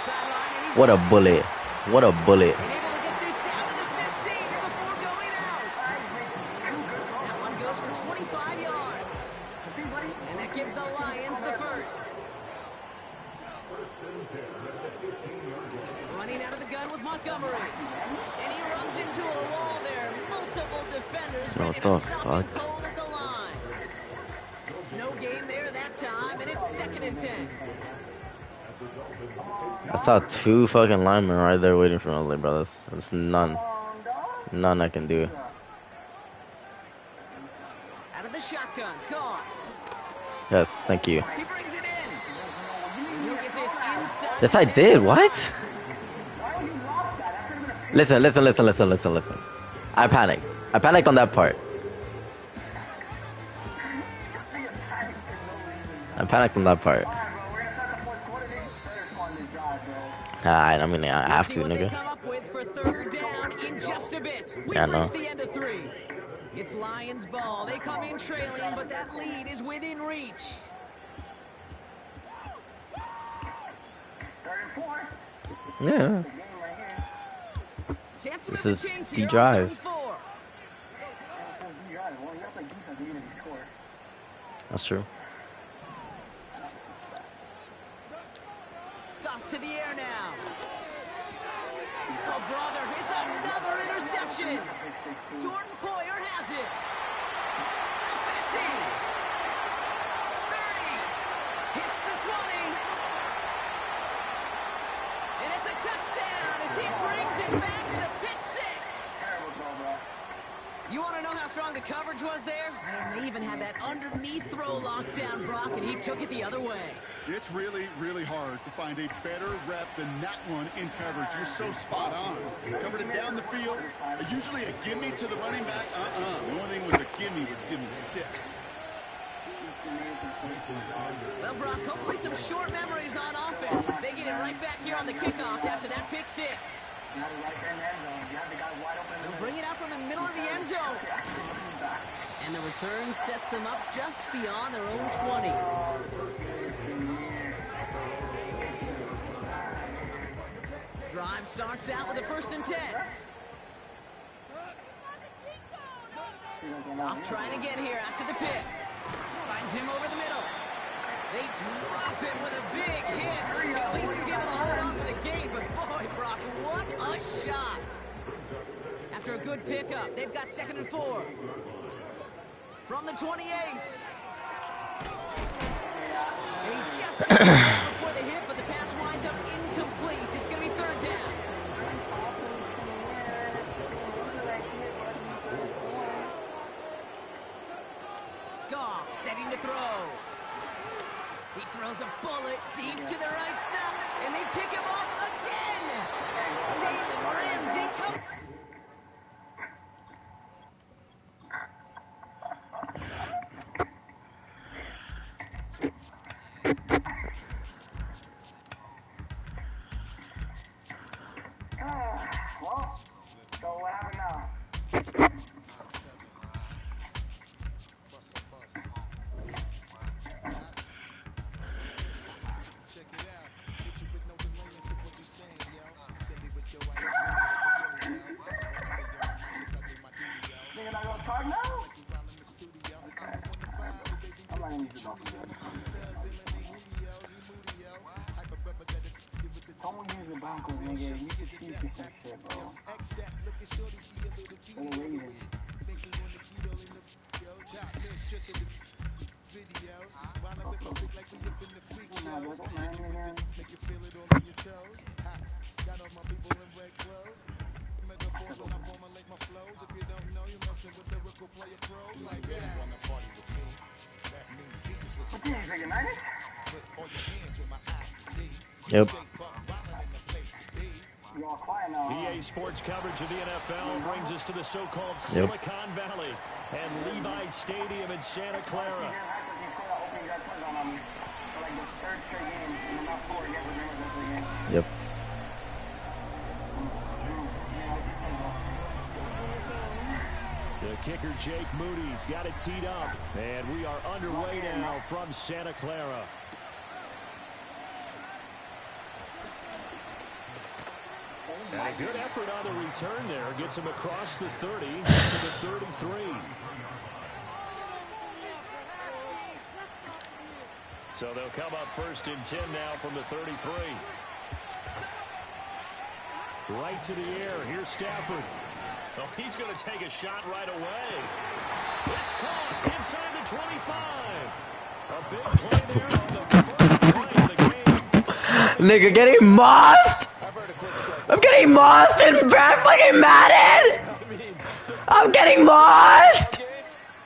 [SPEAKER 2] What a bullet. What a bullet.
[SPEAKER 6] Able to get this down to the 15 before going out. That one goes for 25 yards. And that gives the Lions the 1st. Running out of the gun with Montgomery. And he runs into a wall there. Multiple defenders ready to stop him cold at the line. No gain there that time, and it's 2nd and 10.
[SPEAKER 2] I saw 2 fucking linemen right there waiting for me. I was like, bro, that's none I can do.
[SPEAKER 6] Out of the shotgun, Goff.
[SPEAKER 2] Yes, thank you.
[SPEAKER 6] He brings it in. And he'll get this inside.
[SPEAKER 2] Yes, I did. What? Listen. I panicked. I panicked on that part. Alright, I mean, I have to, nigga.
[SPEAKER 6] Come up with for 3rd down in just a bit. We
[SPEAKER 2] Yeah, I know.
[SPEAKER 6] reach the end of 3. It's Lions ball. They come in trailing, but that lead is within reach.
[SPEAKER 2] Yeah.
[SPEAKER 6] Chance to
[SPEAKER 2] This
[SPEAKER 6] make
[SPEAKER 2] is
[SPEAKER 6] the chains
[SPEAKER 2] the
[SPEAKER 6] here on
[SPEAKER 2] drive.
[SPEAKER 6] 3rd and 4.
[SPEAKER 2] That's true.
[SPEAKER 6] Off to the air now. Oh, brother, it's another interception. Jordan Poyer has it. The 50. 30. Hits the 20. And it's a touchdown as he brings it back to the pick 6. want to know how strong the coverage was there? Man, they even had that underneath throw locked down, Brock, and he took it the other way.
[SPEAKER 7] It's really, really hard to find a better rep than that one in coverage. You're so spot on. Covered it down the field. Usually a gimme to the running back. The only thing was a gimme 6.
[SPEAKER 6] Well, Brock, hopefully some short memories on offense as they get it right back here on the kickoff after that pick 6. They'll bring it out from the middle of the end zone. And the return sets them up just beyond their own 20. Drive starts out with a 1st and 10. Off trying again here after the pick. Finds him over the middle. They drop him with a big hit. At least he's able to hold on for the gain. But boy, Brock, what a shot. After a good pickup, they've got 2nd and 4. From the 28. They just got the ball before the hit, but the pass winds up incomplete. It's going to be 3rd down. Goff setting to throw. He throws a bullet deep to the right side, and they pick him off again. Jalen Ramsey comes.
[SPEAKER 5] Well, so what happened now? Nigga not gonna talk now? I'm not gonna use the Dolphins. Don't use the Broncos, nigga. You can choose this shit, bro. For the Raiders. What team is it, United?
[SPEAKER 2] Yep.
[SPEAKER 1] EA Sports coverage of the NFL brings us to the so-called Silicon Valley and Levi Stadium in Santa Clara.
[SPEAKER 2] Yep.
[SPEAKER 1] The kicker, Jake Moody's got it teed up, and we are underway now from Santa Clara. And a good effort on the return there. Gets him across the 30 to the 33. So they'll come up 1st and 10 now from the 33. Right to the air. Here's Stafford. Oh, he's going to take a shot right away. It's caught inside the 25. A big play there on the first play of the game.
[SPEAKER 2] Nigga getting mossed. I'm getting mossed in fucking Madden. I'm getting mossed.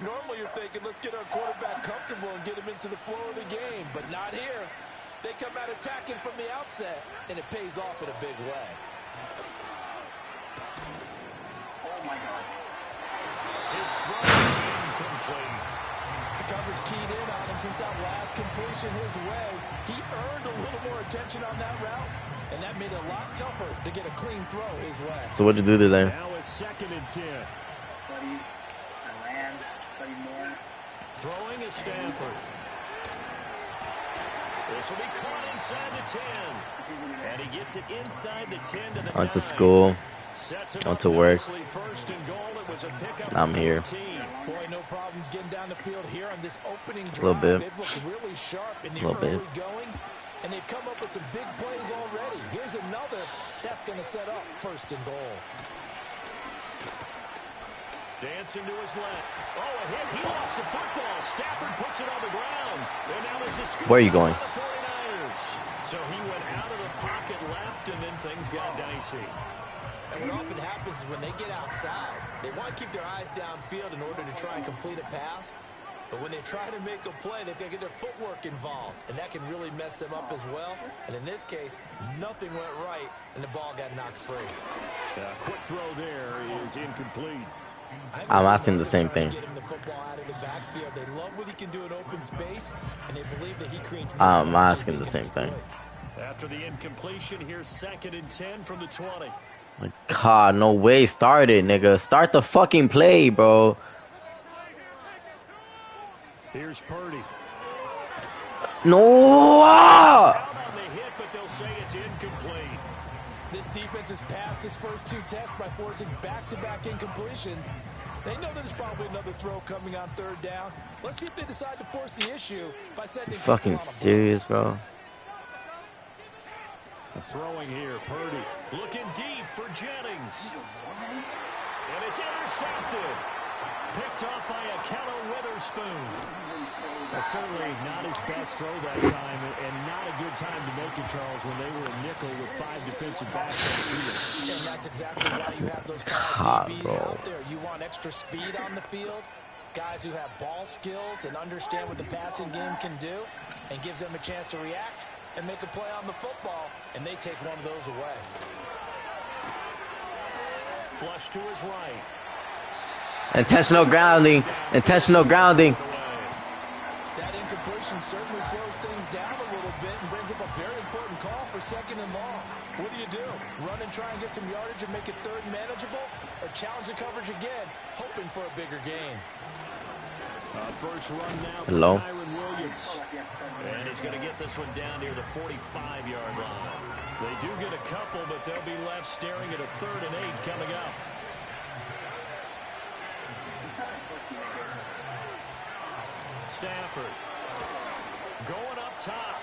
[SPEAKER 3] Normally you're thinking, let's get our quarterback comfortable and get him into the flow of the game, but not here. They come out attacking from the outset, and it pays off in a big way.
[SPEAKER 5] Oh my God.
[SPEAKER 1] His throw incomplete.
[SPEAKER 3] The coverage keyed in on him since that last completion his way. He earned a little more attention on that route, and that made it a lot tougher to get a clean throw his way.
[SPEAKER 2] So what'd you do today?
[SPEAKER 1] Now it's 2nd and 10.
[SPEAKER 5] Study, I ran, study more.
[SPEAKER 1] Throwing is Stanford. This will be caught inside the 10. And he gets it inside the 10 to the 9.
[SPEAKER 2] Onto school. Onto work.
[SPEAKER 1] First and goal. It was a pickup.
[SPEAKER 2] I'm here.
[SPEAKER 3] Boy, no problems getting down the field here on this opening drive.
[SPEAKER 2] A little bit.
[SPEAKER 3] They've looked really sharp in the
[SPEAKER 2] Little
[SPEAKER 3] early
[SPEAKER 2] bit.
[SPEAKER 3] going, and they've come up with some big plays already. Here's another that's going to set up 1st and goal.
[SPEAKER 1] Dancing to his left. Oh, a hit. He lost the football. Stafford puts it on the ground. And now there's a scoop.
[SPEAKER 2] Where are you going?
[SPEAKER 1] by the 49ers. So he went out of the pocket left, and then things got dicey.
[SPEAKER 3] And what often happens is when they get outside, They want to keep their eyes downfield in order to try and complete a pass. But when they try to make a play, they've got to get their footwork involved. And that can really mess them up as well. And in this case, nothing went right, and the ball got knocked free.
[SPEAKER 1] Quick throw there is incomplete.
[SPEAKER 2] I'm asking the same thing.
[SPEAKER 3] Get him the football out of the backfield. They love what he can do in open space, and they believe that he creates.
[SPEAKER 2] I'm asking the same thing.
[SPEAKER 1] After the incompletion, here's 2nd and 10 from the 20.
[SPEAKER 2] My God, no way. Start it, nigga. Start the fucking play, bro.
[SPEAKER 1] Here's Purdy.
[SPEAKER 2] No!
[SPEAKER 1] Out on the hit, but they'll say it's incomplete.
[SPEAKER 3] This defense has passed its first 2 tests by forcing back-to-back incompletions. They know there's probably another throw coming on 3rd down. Let's see if they decide to force the issue by sending.
[SPEAKER 2] Fucking serious, bro.
[SPEAKER 1] Throwing here, Purdy looking deep for Jennings. And it's intercepted. Picked off by Akello Witherspoon. Certainly not his best throw that time, and not a good time to make it, Charles, when they were a nickel with 5 defensive backs on the field.
[SPEAKER 3] And that's exactly why you have those 5 DBs out there. You want extra speed on the field, guys who have ball skills and understand what the passing game can do, and gives them a chance to react and make a play on the football, and they take one of those away.
[SPEAKER 1] Flush to his right.
[SPEAKER 2] Intentional grounding. Intentional grounding.
[SPEAKER 3] That incompletion certainly slows things down a little bit and brings up a very important call for 2nd and long. What do? Run and try and get some yardage and make it 3rd manageable, or challenge the coverage again, hoping for a bigger gain?
[SPEAKER 1] First run now for
[SPEAKER 2] Hello.
[SPEAKER 1] Kyron Williams. And he's going to get this one down near the 45-yard line. They do get a couple, but they'll be left staring at a 3rd and 8 coming up. Stafford going up top.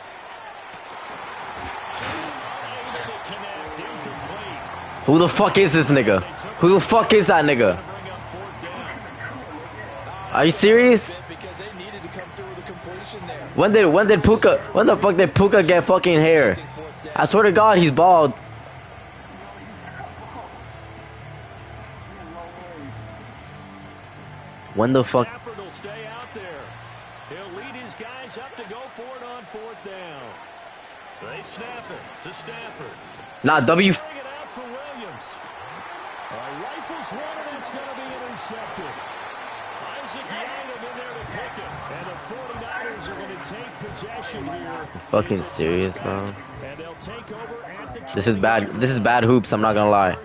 [SPEAKER 1] Unable to connect, incomplete.
[SPEAKER 2] Who the fuck is this nigga? Who the fuck is that nigga? Are you serious? When the fuck did Puka get fucking hair? I swear to God, he's bald. When the fuck?
[SPEAKER 1] Stafford will stay out there. He'll lead his guys up to go for it on 4th down. They snap it to Stafford.
[SPEAKER 2] Nah, W.
[SPEAKER 1] Bring it out for Williams. Rifles one, and it's going to be intercepted. Isaac Yiadom in there to pick it. And the 49ers are going to take possession here.
[SPEAKER 2] Fucking serious, bro.
[SPEAKER 1] And they'll take over at the
[SPEAKER 2] This is bad. This is bad hoops. I'm not gonna lie.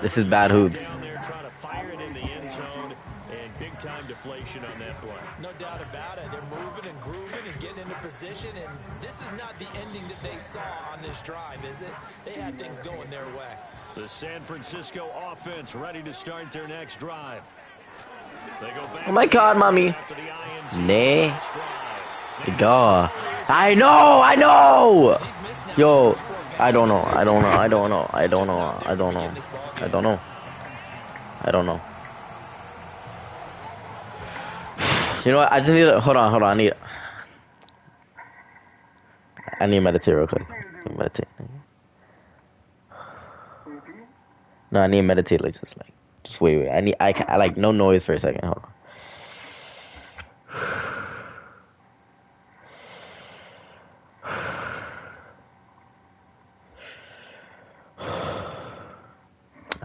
[SPEAKER 2] This is bad hoops.
[SPEAKER 1] Down there trying to fire it in the end zone, and big time deflation on that play.
[SPEAKER 3] No doubt about it. They're moving and grooving and getting into position, and this is not the ending that they saw on this drive, is it? They had things going their way.
[SPEAKER 1] The San Francisco offense ready to start their next drive. They go back.
[SPEAKER 2] Oh my God, mommy. Nay. God. I know. Yo, I don't know. You know what? I just need to, hold on. I need to meditate real quick. Meditate. No, I need to meditate, just wait. I like no noise for a second. Hold on.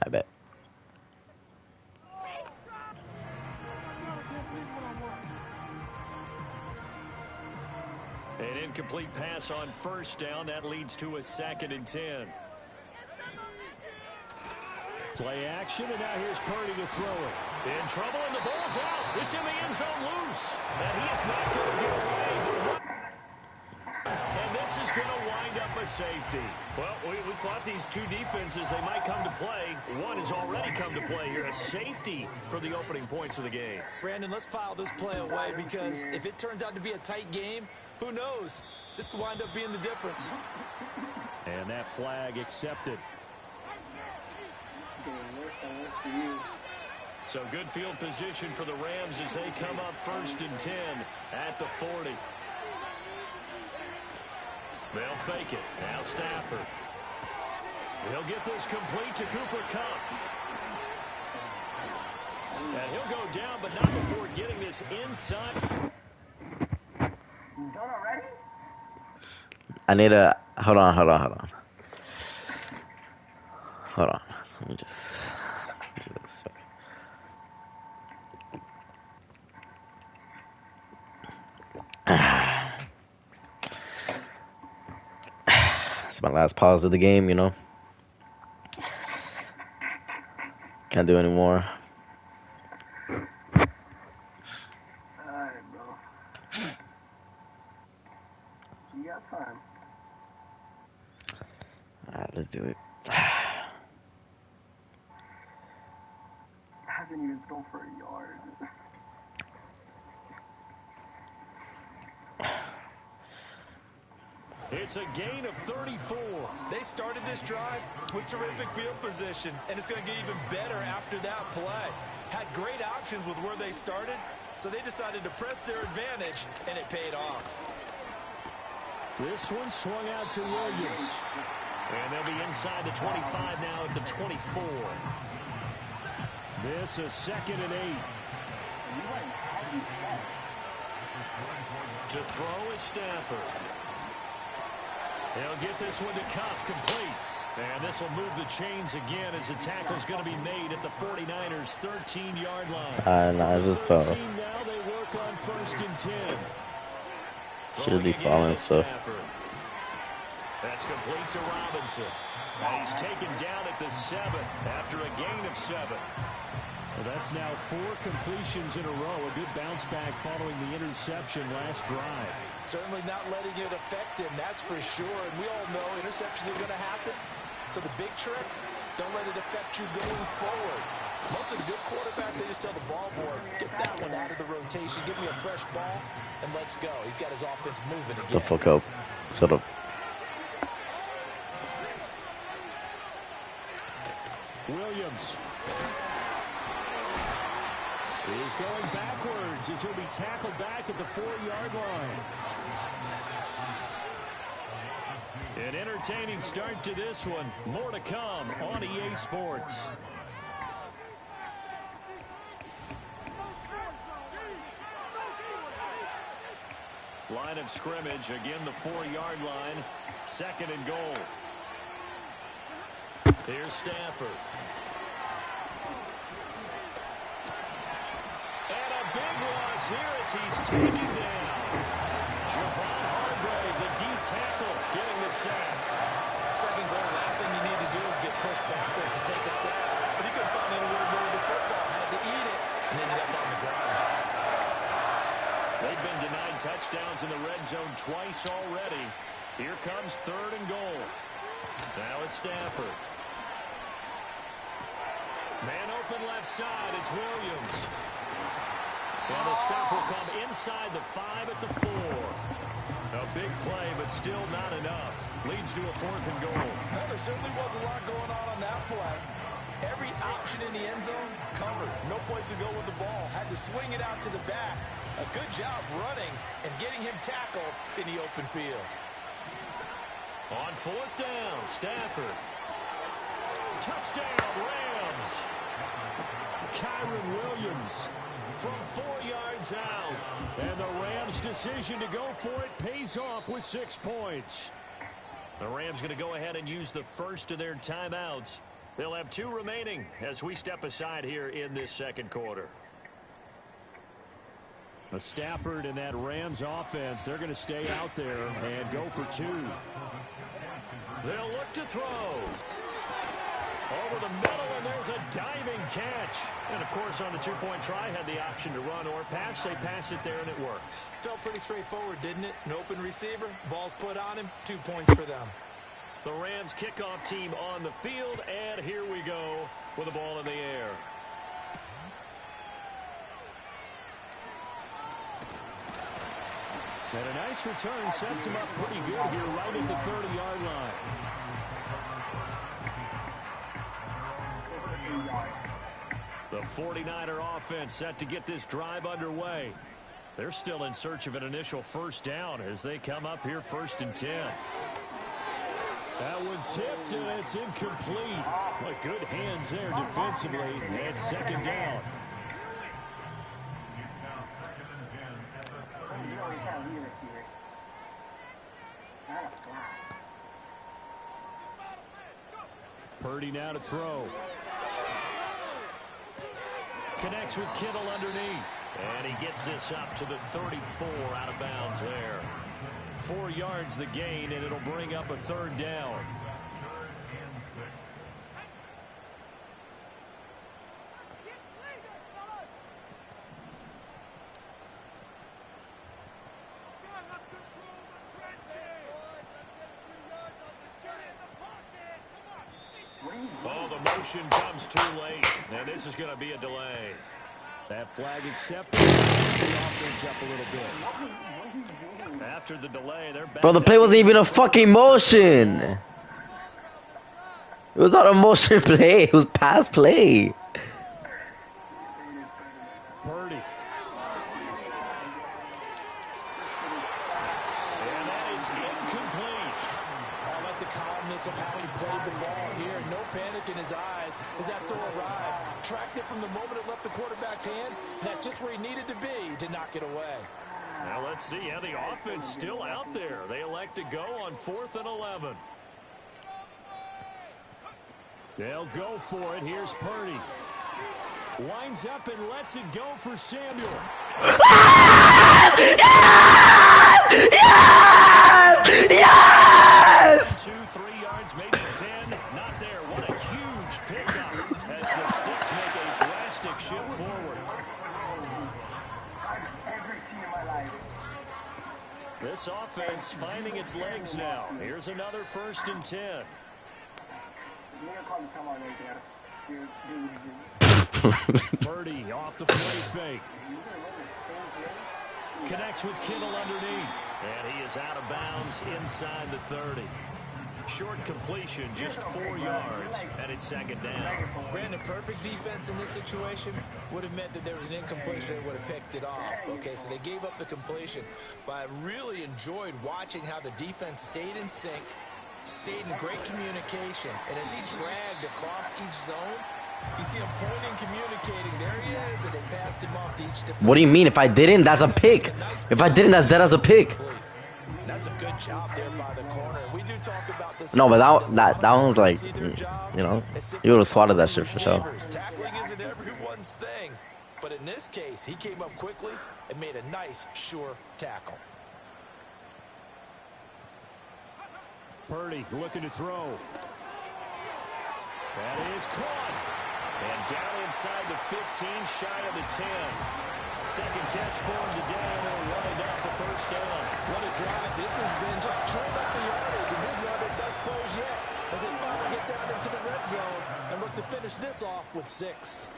[SPEAKER 2] I bet.
[SPEAKER 1] An incomplete pass on 1st down. That leads to a 2nd and 10. Play action, and now here's Purdy to throw it. In trouble, and the ball's out. It's in the end zone loose. And he is not going to get away. And this is going to wind up a safety. Well, we thought these two defenses, they might come to play. One has already come to play here. A safety for the opening points of the game.
[SPEAKER 3] Brandon, let's file this play away, because if it turns out to be a tight game, who knows? This could wind up being the difference.
[SPEAKER 1] And that flag accepted. So good field position for the Rams as they come up 1st and 10 at the 40. They'll fake it. Now Stafford. He'll get this complete to Cooper Kupp. He'll go down, but not before getting this inside.
[SPEAKER 5] You done already?
[SPEAKER 2] I need a hold on. Hold on. Let me just do this. It's my last pause of the game, you know. Can't do any more.
[SPEAKER 5] Alright, bro. You got time.
[SPEAKER 2] Alright, let's do it.
[SPEAKER 5] Hasn't even thrown for a yard.
[SPEAKER 1] It's a gain of 34.
[SPEAKER 3] They started this drive with terrific field position, and it's going to get even better after that play. Had great options with where they started, so they decided to press their advantage, and it paid off.
[SPEAKER 1] This one swung out to Williams. And they'll be inside the 25 now at the 24. This is 2nd and 8. To throw is Stafford. They'll get this one to Cup complete. And this will move the chains again as the tackle's going to be made at the 49ers' 13-yard line.
[SPEAKER 2] I just fell.
[SPEAKER 1] Now they work on 1st and 10.
[SPEAKER 2] Should be falling stuff.
[SPEAKER 1] That's complete to Robinson. And he's taken down at the 7 after a gain of 7. Well, that's now 4 completions in a row. A good bounce back following the interception last drive.
[SPEAKER 3] Certainly not letting it affect him, that's for sure. And we all know interceptions are going to happen. So the big trick, don't let it affect you going forward. Most of the good quarterbacks, they just tell the ball boy, get that one out of the rotation, give me a fresh ball, and let's go. He's got his offense moving again.
[SPEAKER 2] The fuck up. Shut up.
[SPEAKER 1] Williams is going backwards as he'll be tackled back at the 4-yard line. An entertaining start to this one. More to come on EA Sports. Line of scrimmage, again the 4-yard line. 2nd and goal. Here's Stafford. And a big loss here as he's taken down. Javon Hargrave, the D tackle, getting the sack.
[SPEAKER 3] 2nd goal, last thing you need to do is get pushed backwards to take a sack. But he couldn't find anywhere to go with the football. Had to eat it and ended up on the ground.
[SPEAKER 1] They've been denied touchdowns in the red zone twice already. Here comes 3rd and goal. Now it's Stafford. Man open left side, it's Williams. And the stop will come inside the 5 at the 4. A big play, but still not enough. Leads to a 4th and goal.
[SPEAKER 3] Well, there certainly was a lot going on that play. Every option in the end zone covered. No place to go with the ball. Had to swing it out to the back. A good job running and getting him tackled in the open field.
[SPEAKER 1] On 4th down, Stafford. Touchdown, Rams. Kyron Williams from 4 yards out. And the Rams' decision to go for it pays off with 6 points. The Rams going to go ahead and use the first of their timeouts. They'll have 2 remaining as we step aside here in this 2nd quarter. A Stafford and that Rams offense, they're going to stay out there and go for 2. They'll look to throw. Over the middle, and there's a diving catch. And, of course, on the 2-point try, had the option to run or pass. They pass it there, and it works.
[SPEAKER 3] Felt pretty straightforward, didn't it? An open receiver, ball's put on him, 2 points for them.
[SPEAKER 1] The Rams kickoff team on the field, and here we go with the ball in the air. And a nice return sets him up pretty good here right at the 30-yard line. The 49er offense set to get this drive underway. They're still in search of an initial 1st down as they come up here 1st and 10. That one tipped, and it's incomplete. But good hands there defensively, and 2nd down. Purdy now to throw. Connects with Kittle underneath. And he gets this up to the 34 out of bounds there. 4 yards the gain, and it'll bring up a 3rd down. Oh, the motion comes too late, and this is going to be a delay. That flag accepted. The offense up a little bit. After the delay, they're back.
[SPEAKER 2] Bro, the play wasn't even a fucking motion. It was not a motion play. It was pass play.
[SPEAKER 1] Purdy. And that is incomplete.
[SPEAKER 3] I like the calmness of how he played the ball here. No panic in his eyes as that throw arrived. Tracked it from the moment it left the quarterback's hand. And that's just where he needed to be to knock it away.
[SPEAKER 1] Now let's see how the offense still out there. They elect to go on 4th and 11. They'll go for it. Here's Purdy. Winds up and lets it go for Samuel.
[SPEAKER 2] Yes! Yes!
[SPEAKER 1] 2, 3 yards, maybe 10. Not there. What a huge pickup as the Sticks make a drastic shift forward.
[SPEAKER 5] I've ever seen in my life.
[SPEAKER 1] This offense finding its legs now. Here's another 1st and 10.
[SPEAKER 5] You need to call someone right there.
[SPEAKER 1] Purdy off the play fake. Connects with Kittle underneath. And he is out of bounds inside the 30. Short completion, just 4 yards, and it's 2nd down.
[SPEAKER 3] Brandon, perfect defense in this situation would have meant that there was an incompletion and would have picked it off. Okay, so they gave up the completion. But I really enjoyed watching how the defense stayed in sync, stayed in great communication. And as he dragged across each zone, you see him pointing, communicating. There he is, and they passed him off to each defender.
[SPEAKER 2] What do you mean? If I didn't, that's a pick. If I didn't, that's dead as a pick.
[SPEAKER 3] That's a good job there by the corner. We do talk about this.
[SPEAKER 2] No, but that one was like, you know, you would have swatted that shit for sure.
[SPEAKER 3] Tackling isn't everyone's thing, but in this case, he came up quickly and made a nice, sure tackle.
[SPEAKER 1] Purdy looking to throw. That is caught. And down inside the 15, shy of the 10. Second catch for him today, and they'll wind up the 1st down.
[SPEAKER 3] What a drive this has been. Just chewing up the yardage, and here's one of their best plays yet as they finally get down into the red zone and look to finish this off with 6.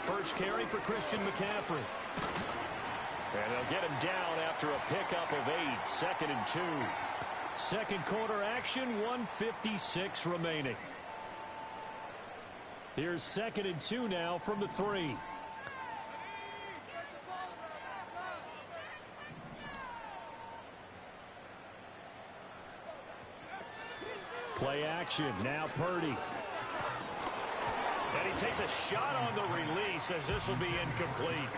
[SPEAKER 1] First carry for Christian McCaffrey. And they'll get him down after a pickup of 8, 2nd and 2. Second quarter action, 1:56 remaining. Here's 2nd and 2 now from the 3. Play action, now Purdy. And he takes a shot on the release as this will be incomplete.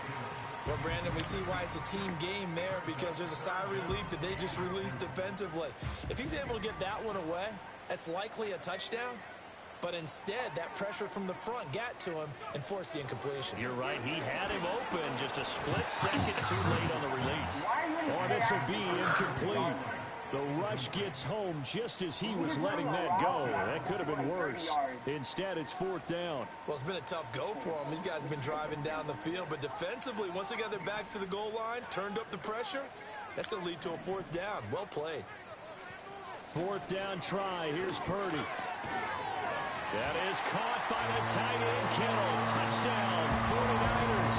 [SPEAKER 3] Well, Brandon, we see why it's a team game there because there's a sigh of relief that they just released defensively. If he's able to get that one away, that's likely a touchdown. But instead, that pressure from the front got to him and forced the incompletion.
[SPEAKER 1] You're right. He had him open just a split second too late on the release. Oh, this will be incomplete. The rush gets home just as he was letting that go. That could have been worse. Instead, it's 4th down.
[SPEAKER 3] Well, it's been a tough go for them. These guys have been driving down the field. But defensively, once they got their backs to the goal line, turned up the pressure, that's going to lead to a 4th down. Well played.
[SPEAKER 1] 4th down try. Here's Purdy. That is caught by the tight end, Kittle. Touchdown, 49ers.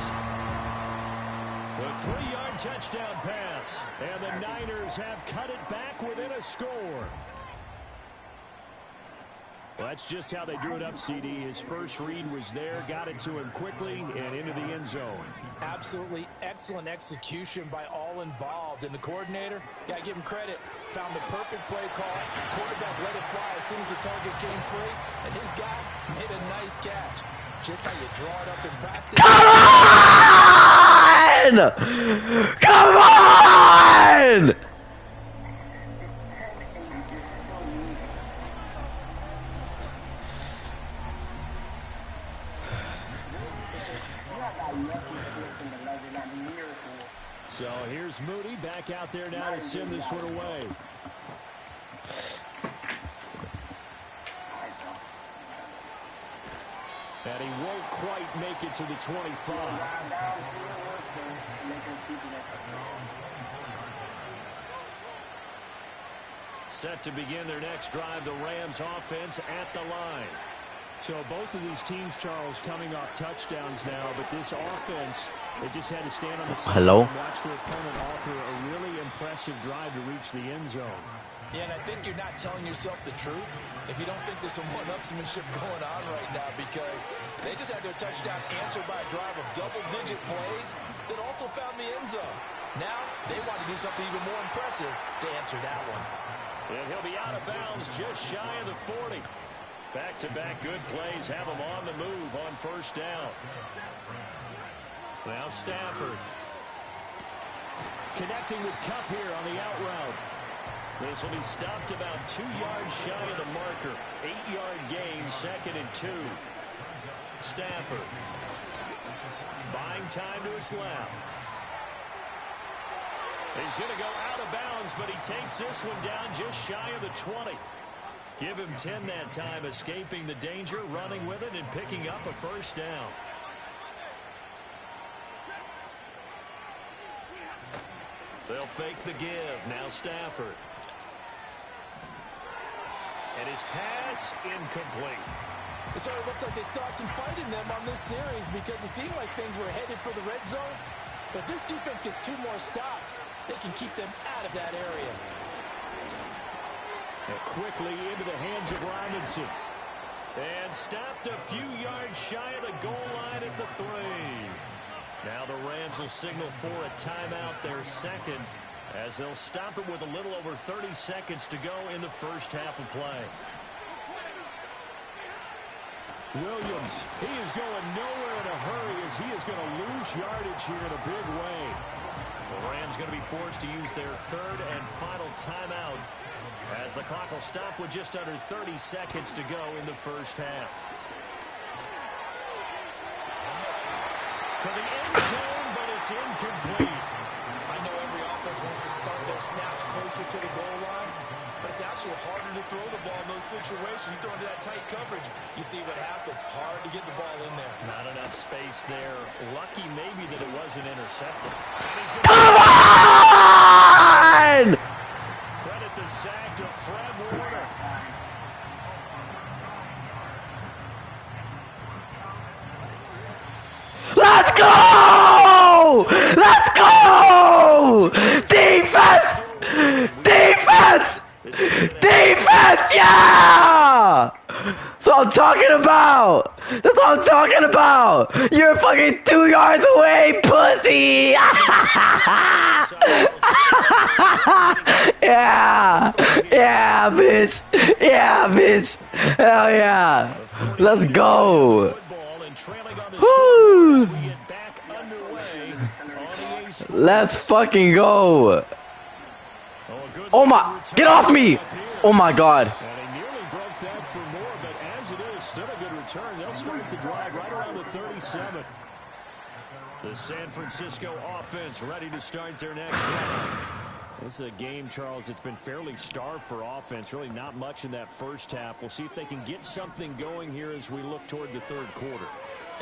[SPEAKER 1] The 3-yard touchdown pass. And the Niners have cut it back within a score. Well, that's just how they drew it up, CD. His first read was there, got it to him quickly, and into the end zone.
[SPEAKER 3] Absolutely excellent execution by all involved. And the coordinator, got to give him credit, found the perfect play call. Quarterback let it fly as soon as the target came free, and his guy made a nice catch. Just how you draw it up in practice.
[SPEAKER 2] Come on!
[SPEAKER 1] So here's Moody back out there now to send this one away. And he won't quite make it to the 25. Set to begin their next drive, the Rams offense at the line. So both of these teams, Charles, coming off touchdowns now, but this offense, they just had to stand on the side and watch their opponent offer a really impressive drive to reach the end zone.
[SPEAKER 3] Yeah, and I think you're not telling yourself the truth if you don't think there's some one-upsmanship going on right now, because they just had their touchdown answered by a drive of double-digit plays that also found the end zone. Now they want to do something even more impressive to answer that one.
[SPEAKER 1] And he'll be out of bounds just shy of the 40. Back-to-back good plays have him on the move on first down. Now Stafford. Connecting with Kupp here on the out route. This will be stopped about 2 yards shy of the marker. 8-yard gain, 2nd and 2. Stafford. Buying time to his left. He's going to go out of bounds, but he takes this one down just shy of the 20. Give him 10 that time, escaping the danger, running with it, and picking up a first down. They'll fake the give. Now Stafford. And his pass incomplete.
[SPEAKER 3] It sort of looks like they stopped some fight in them on this series, because it seemed like things were headed for the red zone. But if this defense gets 2 more stops, they can keep them out of that area.
[SPEAKER 1] And quickly into the hands of Robinson. And stopped a few yards shy of the goal line at the 3. Now the Rams will signal for a timeout, their second, as they'll stop it with a little over 30 seconds to go in the first half of play. Williams, he is going nowhere in a hurry, as he is going to lose yardage here in a big way. The Rams going to be forced to use their 3rd and final timeout, as the clock will stop with just under 30 seconds to go in the first half. To the end zone, but it's incomplete.
[SPEAKER 3] I know every offense wants to start their snaps closer to the goal line, but it's actually harder to throw the ball in those situations. You throw into that tight coverage, you see what happens. Hard to get the ball in there.
[SPEAKER 1] Not enough space there. Lucky maybe that it wasn't intercepted.
[SPEAKER 2] Come on!
[SPEAKER 1] Credit the sack to Fred Warner.
[SPEAKER 2] Let's go! Let's go! Defense! Defense! Defense! Yeah! That's what I'm talking about! That's what I'm talking about! You're fucking 2 yards away, pussy! Yeah! Yeah, bitch! Yeah, bitch! Hell yeah! Let's go! Woo! Let's fucking go! Oh my! Get off me! Oh my god!
[SPEAKER 1] And he nearly broke that for more, but as it is, still a good return. They'll start the drive right around the 37. The San Francisco offense ready to start their next drive. This is a game, Charles, it's been fairly starved for offense. Really not much in that first half. We'll see if they can get something going here as we look toward the 3rd quarter.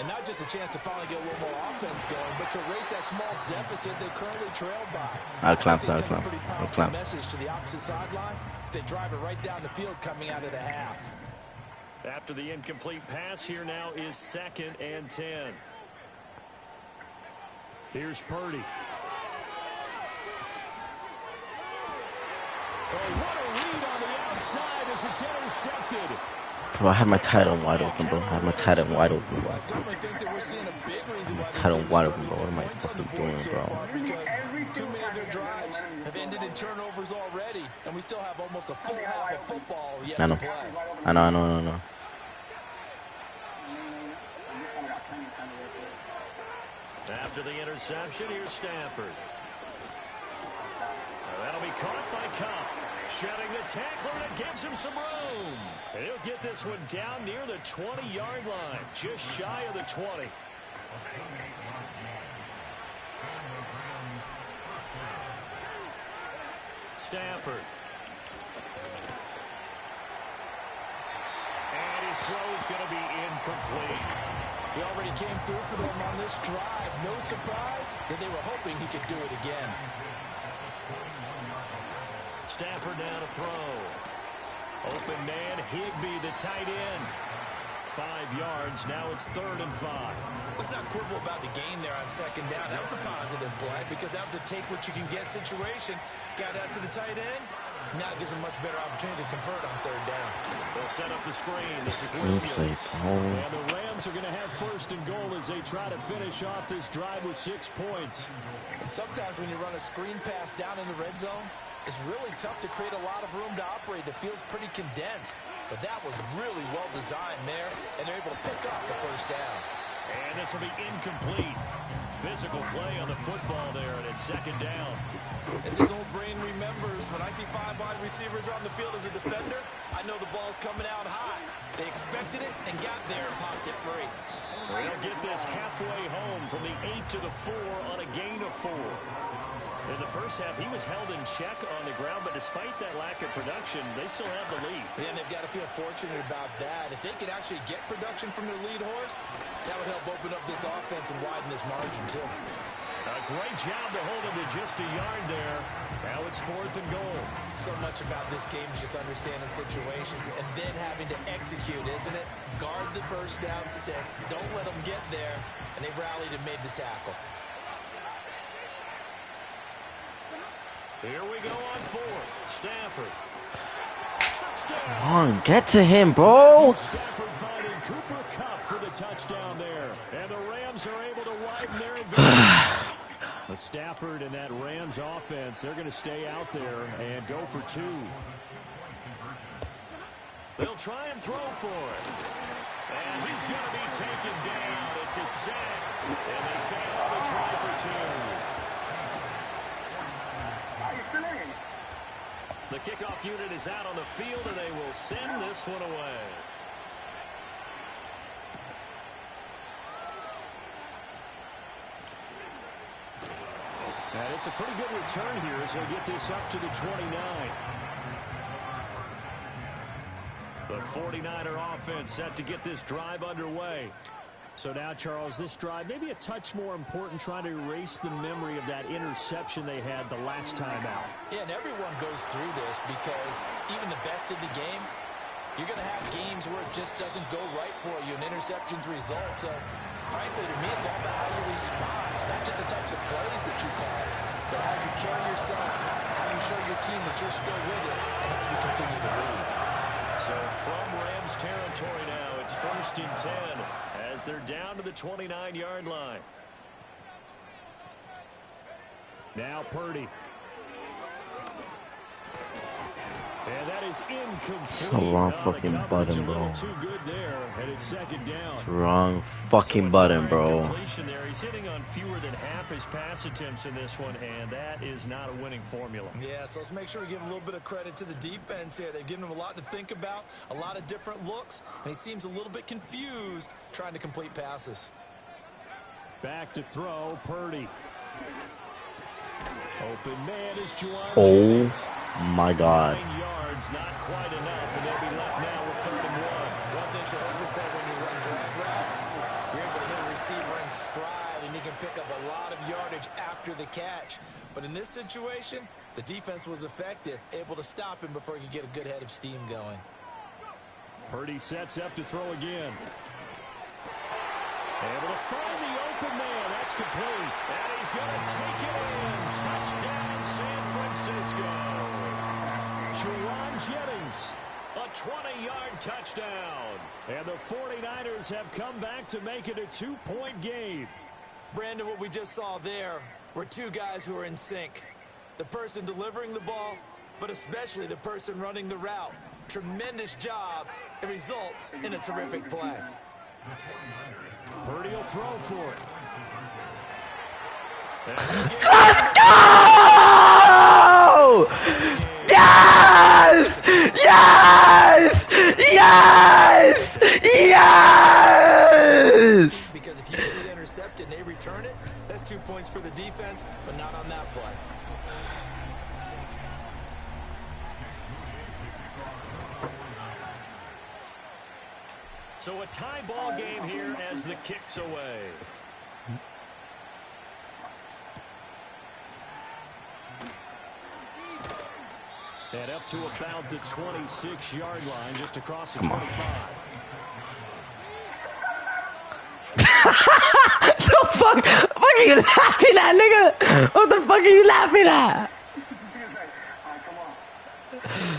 [SPEAKER 3] And not just a chance to finally get a little more offense going, but to erase that small deficit they currently trailed by.
[SPEAKER 2] I'll clap, I'll
[SPEAKER 3] That's
[SPEAKER 2] clap.
[SPEAKER 3] a pretty
[SPEAKER 2] I'll
[SPEAKER 3] powerful
[SPEAKER 2] clap.
[SPEAKER 3] message to the opposite sideline. They drive it right down the field coming out of the half.
[SPEAKER 1] After the incomplete pass, here now is 2nd and 10. Here's Purdy. Oh, what a read on the outside as it's intercepted.
[SPEAKER 2] Bro, I had my tight end wide open, bro. I had my tight end wide open, bro.
[SPEAKER 3] I certainly think that we're seeing a big reason why
[SPEAKER 2] Tight end wide open, bro. What am I fucking doing, bro?
[SPEAKER 3] Because too many of their drives have ended in turnovers already, and we still have almost a full half of football yet
[SPEAKER 2] I know.
[SPEAKER 3] to play.
[SPEAKER 2] I know.
[SPEAKER 1] After the interception, here's Stafford. That'll be caught by Kupp. Shedding the tackler, and it gives him some room. And he'll get this one down near the 20-yard line, just shy of the 20. Stafford. And his throw's going to be incomplete.
[SPEAKER 3] He already came through for them on this drive. No surprise that they were hoping he could do it again.
[SPEAKER 1] Stafford now to throw. Open man, Higbee, the tight end. 5 yards. Now it's 3rd and 5.
[SPEAKER 3] Let's not quibble about the game there on 2nd down. That was a positive play because that was a take-what-you-can-get situation. Got out to the tight end. Now it gives them much better opportunity to convert on 3rd down.
[SPEAKER 1] They'll set up the screen. This is Williams. And the Rams are going to have 1st and goal as they try to finish off this drive with 6 points.
[SPEAKER 3] And sometimes when you run a screen pass down in the red zone, it's really tough to create a lot of room to operate. The field's pretty condensed. But that was really well designed there, and they're able to pick up the 1st down.
[SPEAKER 1] And this will be incomplete. Physical play on the football there, and it's 2nd down.
[SPEAKER 3] As his old brain remembers, when I see 5 wide receivers on the field as a defender, I know the ball's coming out high. They expected it and got there and popped it free.
[SPEAKER 1] They'll get this halfway home from the 8 to the 4 on a gain of 4. In the first half, he was held in check on the ground, but despite that lack of production, they still have the lead.
[SPEAKER 3] And they've got to feel fortunate about that. If they could actually get production from their lead horse, that would help open up this offense and widen this margin, too.
[SPEAKER 1] A great job to hold him to just a yard there. Now it's 4th and goal.
[SPEAKER 3] So much about this game is just understanding situations and then having to execute, isn't it? Guard the 1st down sticks. Don't let them get there. And they rallied and made the tackle.
[SPEAKER 1] Here we go on 4th. Stafford. Touchdown.
[SPEAKER 2] Come on, get to him, bro.
[SPEAKER 1] Stafford finding Cooper Kupp for the touchdown there. And the Rams are able to widen their advantage. With Stafford and that Rams offense, they're going to stay out there and go for 2. They'll try and throw for it. And he's going to be taken down. It's a sack. And they fail on the try for 2. The kickoff unit is out on the field, and they will send this one away. And it's a pretty good return here as they'll get this up to the 29. The 49er offense set to get this drive underway. So now, Charles, this drive maybe a touch more important, trying to erase the memory of that interception they had the last time out.
[SPEAKER 3] Yeah, and everyone goes through this because even the best in the game, you're going to have games where it just doesn't go right for you and interceptions result. So, frankly, to me, it's all about how you respond, not just the types of plays that you call, but how you carry yourself, how you show your team that you're still with it, and how you continue to lead.
[SPEAKER 1] So from Rams territory now, it's 1st and 10 as they're down to the 29-yard line. Now Purdy. And that is incomplete.
[SPEAKER 2] So wrong fucking button, bro.
[SPEAKER 1] Too good there, and it's 2nd down.
[SPEAKER 2] Wrong fucking button, bro.
[SPEAKER 1] There. He's hitting on fewer than half his pass attempts in this one, and that is not a winning formula.
[SPEAKER 3] Yeah, so let's make sure we give a little bit of credit to the defense here. They've given him a lot to think about, a lot of different looks, and he seems a little bit confused trying to complete passes.
[SPEAKER 1] Back to throw, Purdy. Open man is Juwan
[SPEAKER 2] Oh
[SPEAKER 1] Jennings.
[SPEAKER 2] my God.
[SPEAKER 1] 9 yards, not quite enough, and they'll be left now with 3rd and 1.
[SPEAKER 3] One thing you're hoping for when you run drag routes, you're able to hit a receiver in stride, and he can pick up a lot of yardage after the catch. But in this situation, the defense was effective, able to stop him before he could get a good head of steam going.
[SPEAKER 1] Purdy sets up to throw again. Able to find the open man. That's complete. And he's going to take it in. Touchdown, San Francisco. Juwan Jennings, a 20-yard touchdown. And the 49ers have come back to make it a 2-point game.
[SPEAKER 3] Brandon, what we just saw there were 2 guys who are in sync. The person delivering the ball, but especially the person running the route. Tremendous job. It results in a terrific play.
[SPEAKER 1] Purdy will throw for it.
[SPEAKER 2] Let's go! Yes! Yes! Yes! Yes!
[SPEAKER 3] Because if you get it intercepted and they return it, that's 2 points for the defense, but not on that play.
[SPEAKER 1] So a tie ball game here as the kick's away. And up to about the 26-yard line, just across the 25.
[SPEAKER 2] The fuck are you laughing at, nigga? What the fuck are you laughing at?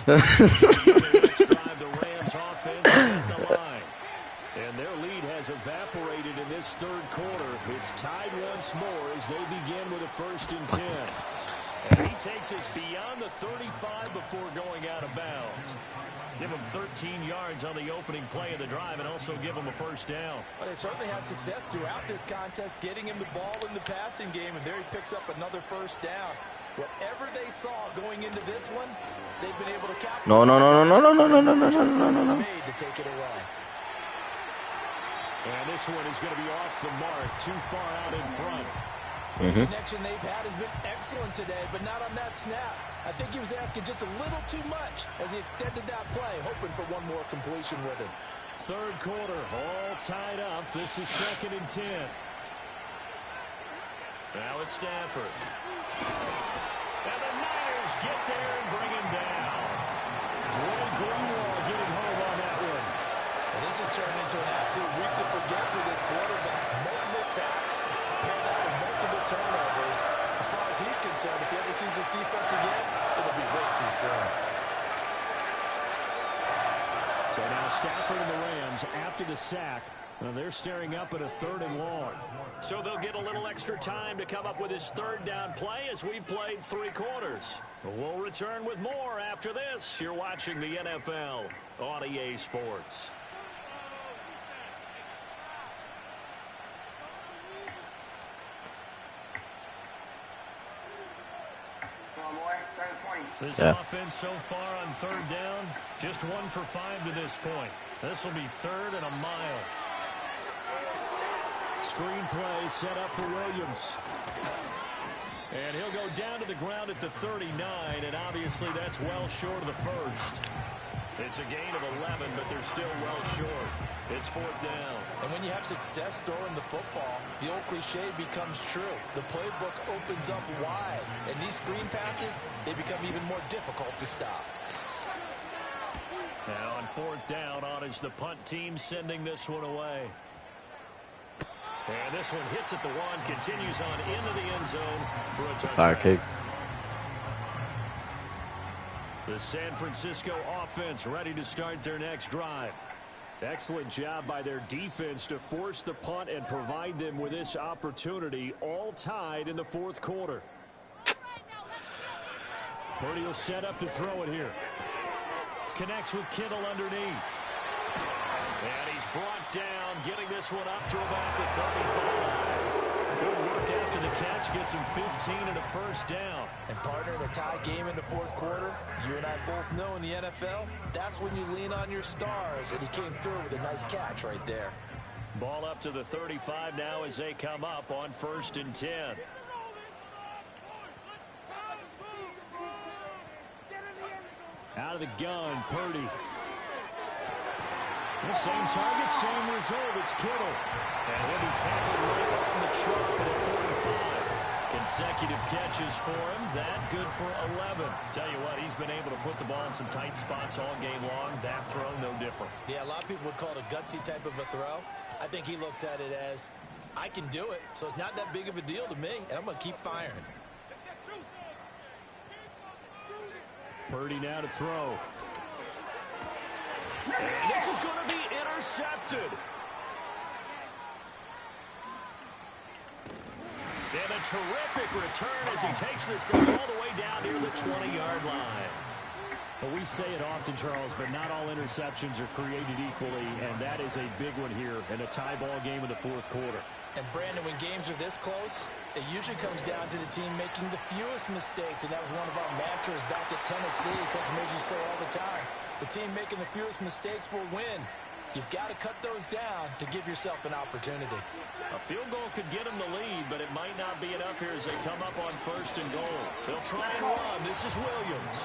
[SPEAKER 1] Next drive, the Rams offense at the line. And their lead has evaporated in this third quarter. It's tied once more as they begin with a 1st and 10. And he takes us beyond the 35 before going out of bounds. Give him 13 yards on the opening play of the drive and also give him a 1st down.
[SPEAKER 3] Well, they certainly had success throughout this contest getting him the ball in the passing game, and there he picks up another 1st down. Whatever they saw going into this one, they've been able to capitalize.
[SPEAKER 2] No.
[SPEAKER 3] Made to take it away.
[SPEAKER 1] And this one is going to be off the mark, too far out in front.
[SPEAKER 3] The connection they've had has been excellent today, but not on that snap. I think he was asking just a little too much as he extended that play, hoping for one more completion with him.
[SPEAKER 1] Third quarter, all tied up. This is 2nd and 10. Now it's Stafford. And the Niners get there and bring him down. Dre Greenlaw getting home on that one.
[SPEAKER 3] Well, this has turned into an absolute week to forget for this quarterback. Multiple sacks, paired out with multiple turnovers. As far as he's concerned, if he ever sees this defense again, it'll be way too soon.
[SPEAKER 1] So now Stafford and the Rams, after the sack, they're staring up at a 3rd and long. So they'll get a little extra time to come up with his 3rd down play as we've played 3 quarters. We'll return with more after this. You're watching the NFL on EA Sports. This offense so far on 3rd down, just 1 for 5 to this point. This will be 3rd and a mile. Screen play set up for Williams. And he'll go down to the ground at the 39, and obviously that's well short of the 1st. It's a gain of 11, but they're still well short. It's 4th down.
[SPEAKER 3] And when you have success throwing the football, the old cliche becomes true. The playbook opens up wide, and these screen passes, they become even more difficult to stop.
[SPEAKER 1] Now on 4th down, on is the punt team sending this one away. And this one hits at the 1, continues on into the end zone for a touchdown.
[SPEAKER 2] Kick.
[SPEAKER 1] The San Francisco offense ready to start their next drive. Excellent job by their defense to force the punt and provide them with this opportunity, all tied in the 4th quarter. Purdy will set up to throw it here. Connects with Kittle underneath. And he's brought down, getting this one up to about the 35. Good work after the catch, gets him 15 and a 1st down.
[SPEAKER 3] And partner, in a tie game in the 4th quarter, you and I both know in the NFL, that's when you lean on your stars, and he came through with a nice catch right there.
[SPEAKER 1] Ball up to the 35 now as they come up on 1st and 10. Out of the gun, Purdy. The same target, same result. It's Kittle. And he'll be tackled right on the chalk at a 45. Consecutive catches for him. That good for 11. Tell you what, he's been able to put the ball in some tight spots all game long. That throw, no different.
[SPEAKER 3] Yeah, a lot of people would call it a gutsy type of a throw. I think he looks at it as, I can do it, so it's not that big of a deal to me, and I'm going to keep firing.
[SPEAKER 1] Purdy now to throw. And this is going to be intercepted. And a terrific return as he takes this thing all the way down near the 20-yard line. Well, we say it often, Charles, but not all interceptions are created equally, and that is a big one here in a tie ball game in the 4th quarter.
[SPEAKER 3] And, Brandon, when games are this close, it usually comes down to the team making the fewest mistakes, and that was one of our mantras back at Tennessee. Coach Major say all the time, the team making the fewest mistakes will win. You've got to cut those down to give yourself an opportunity.
[SPEAKER 1] A field goal could get them the lead, but it might not be enough here as they come up on 1st and goal. They'll try and run. This is Williams.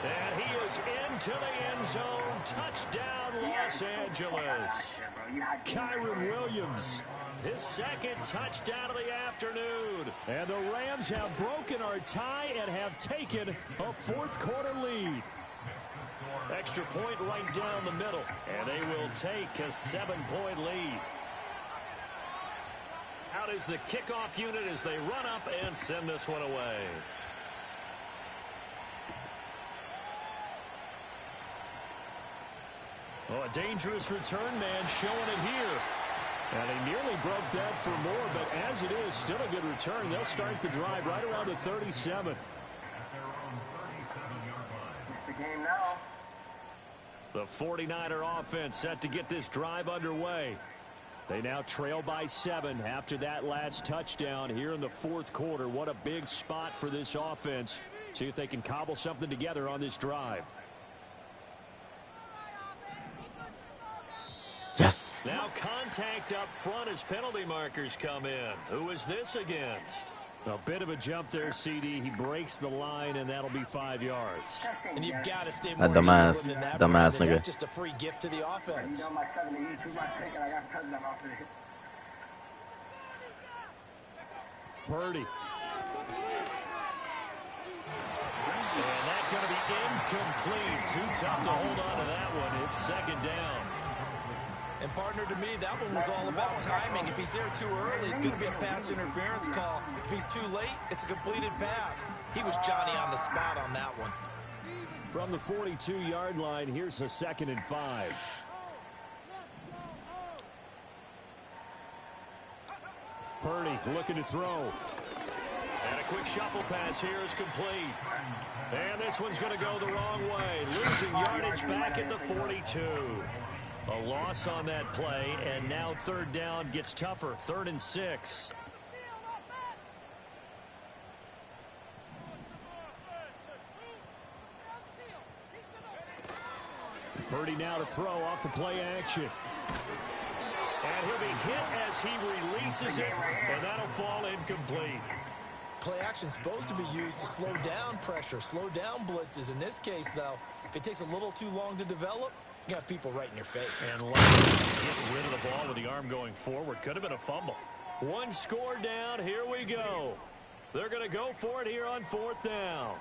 [SPEAKER 1] And he is into the end zone. Touchdown, Los Angeles. Kyron Williams, his 2nd touchdown of the afternoon. And the Rams have broken our tie and have taken a 4th quarter lead. Extra point right down the middle, and they will take a 7-point lead. Out is the kickoff unit as they run up and send this one away. Oh, a dangerous return man showing it here. And he nearly broke that for more, but as it is, still a good return. They'll start the drive right around the 37.
[SPEAKER 5] The game now.
[SPEAKER 1] The 49er offense set to get this drive underway. They now trail by 7 after that last touchdown here in the 4th quarter. What a big spot for this offense. See if they can cobble something together on this drive.
[SPEAKER 2] Yes.
[SPEAKER 1] Now contact up front as penalty markers come in. Who is this against? A bit of a jump there, CD. He breaks the line, and that'll be 5 yards.
[SPEAKER 3] And you've got to stay more
[SPEAKER 2] Dumbass.
[SPEAKER 3] disciplined than that.
[SPEAKER 2] Dumbass
[SPEAKER 3] Brandon.
[SPEAKER 2] nigga.
[SPEAKER 3] That's just a free gift to the offense.
[SPEAKER 5] You know my 72, my pick, and I got touchdown off of it.
[SPEAKER 1] Purdy. And that's going to be incomplete. Too tough to hold on to that one. It's 2nd down.
[SPEAKER 3] And, partner, to me, that one was all about timing. If he's there too early, it's going to be a pass interference call. If he's too late, it's a completed pass. He was Johnny on the spot on that one.
[SPEAKER 1] From the 42-yard line, here's a 2nd and 5. Purdy looking to throw. And a quick shuffle pass here is complete. And this one's going to go the wrong way. Losing yardage back at the 42. A loss on that play, and now 3rd down gets tougher. 3rd and 6. Purdy now to throw off the play action. And he'll be hit as he releases it, and that'll fall incomplete.
[SPEAKER 3] Play action's supposed to be used to slow down pressure, slow down blitzes. In this case, though, if it takes a little too long to develop, you got people right in your face.
[SPEAKER 1] And lucky just to get rid of the ball with the arm going forward. Could have been a fumble. 1 score down. Here we go. They're going to go for it here on 4th down.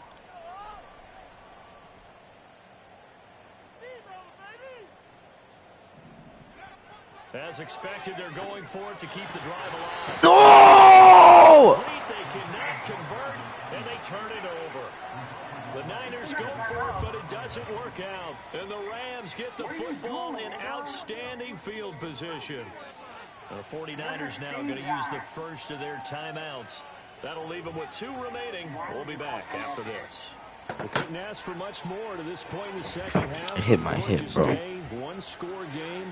[SPEAKER 1] As expected, they're going for it to keep the drive alive.
[SPEAKER 2] No!
[SPEAKER 1] They cannot convert, and they turn it over. The Niners go for it, but it doesn't work out. And the Rams get the football in outstanding field position. The 49ers now going to use the first of their timeouts. That'll leave them with 2 remaining. We'll be back after this. We couldn't ask for much more to this point in the 2nd half.
[SPEAKER 2] I hit my hip, bro.
[SPEAKER 1] 1-score game.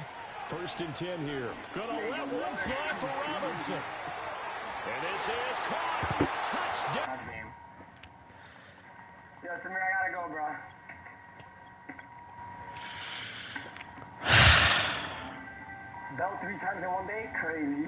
[SPEAKER 1] 1st and 10 here. Gonna let one fly for Robinson. And this is caught. Touchdown.
[SPEAKER 5] Yo, Samir, I gotta go, bro. Belt 3 times in one day? Crazy.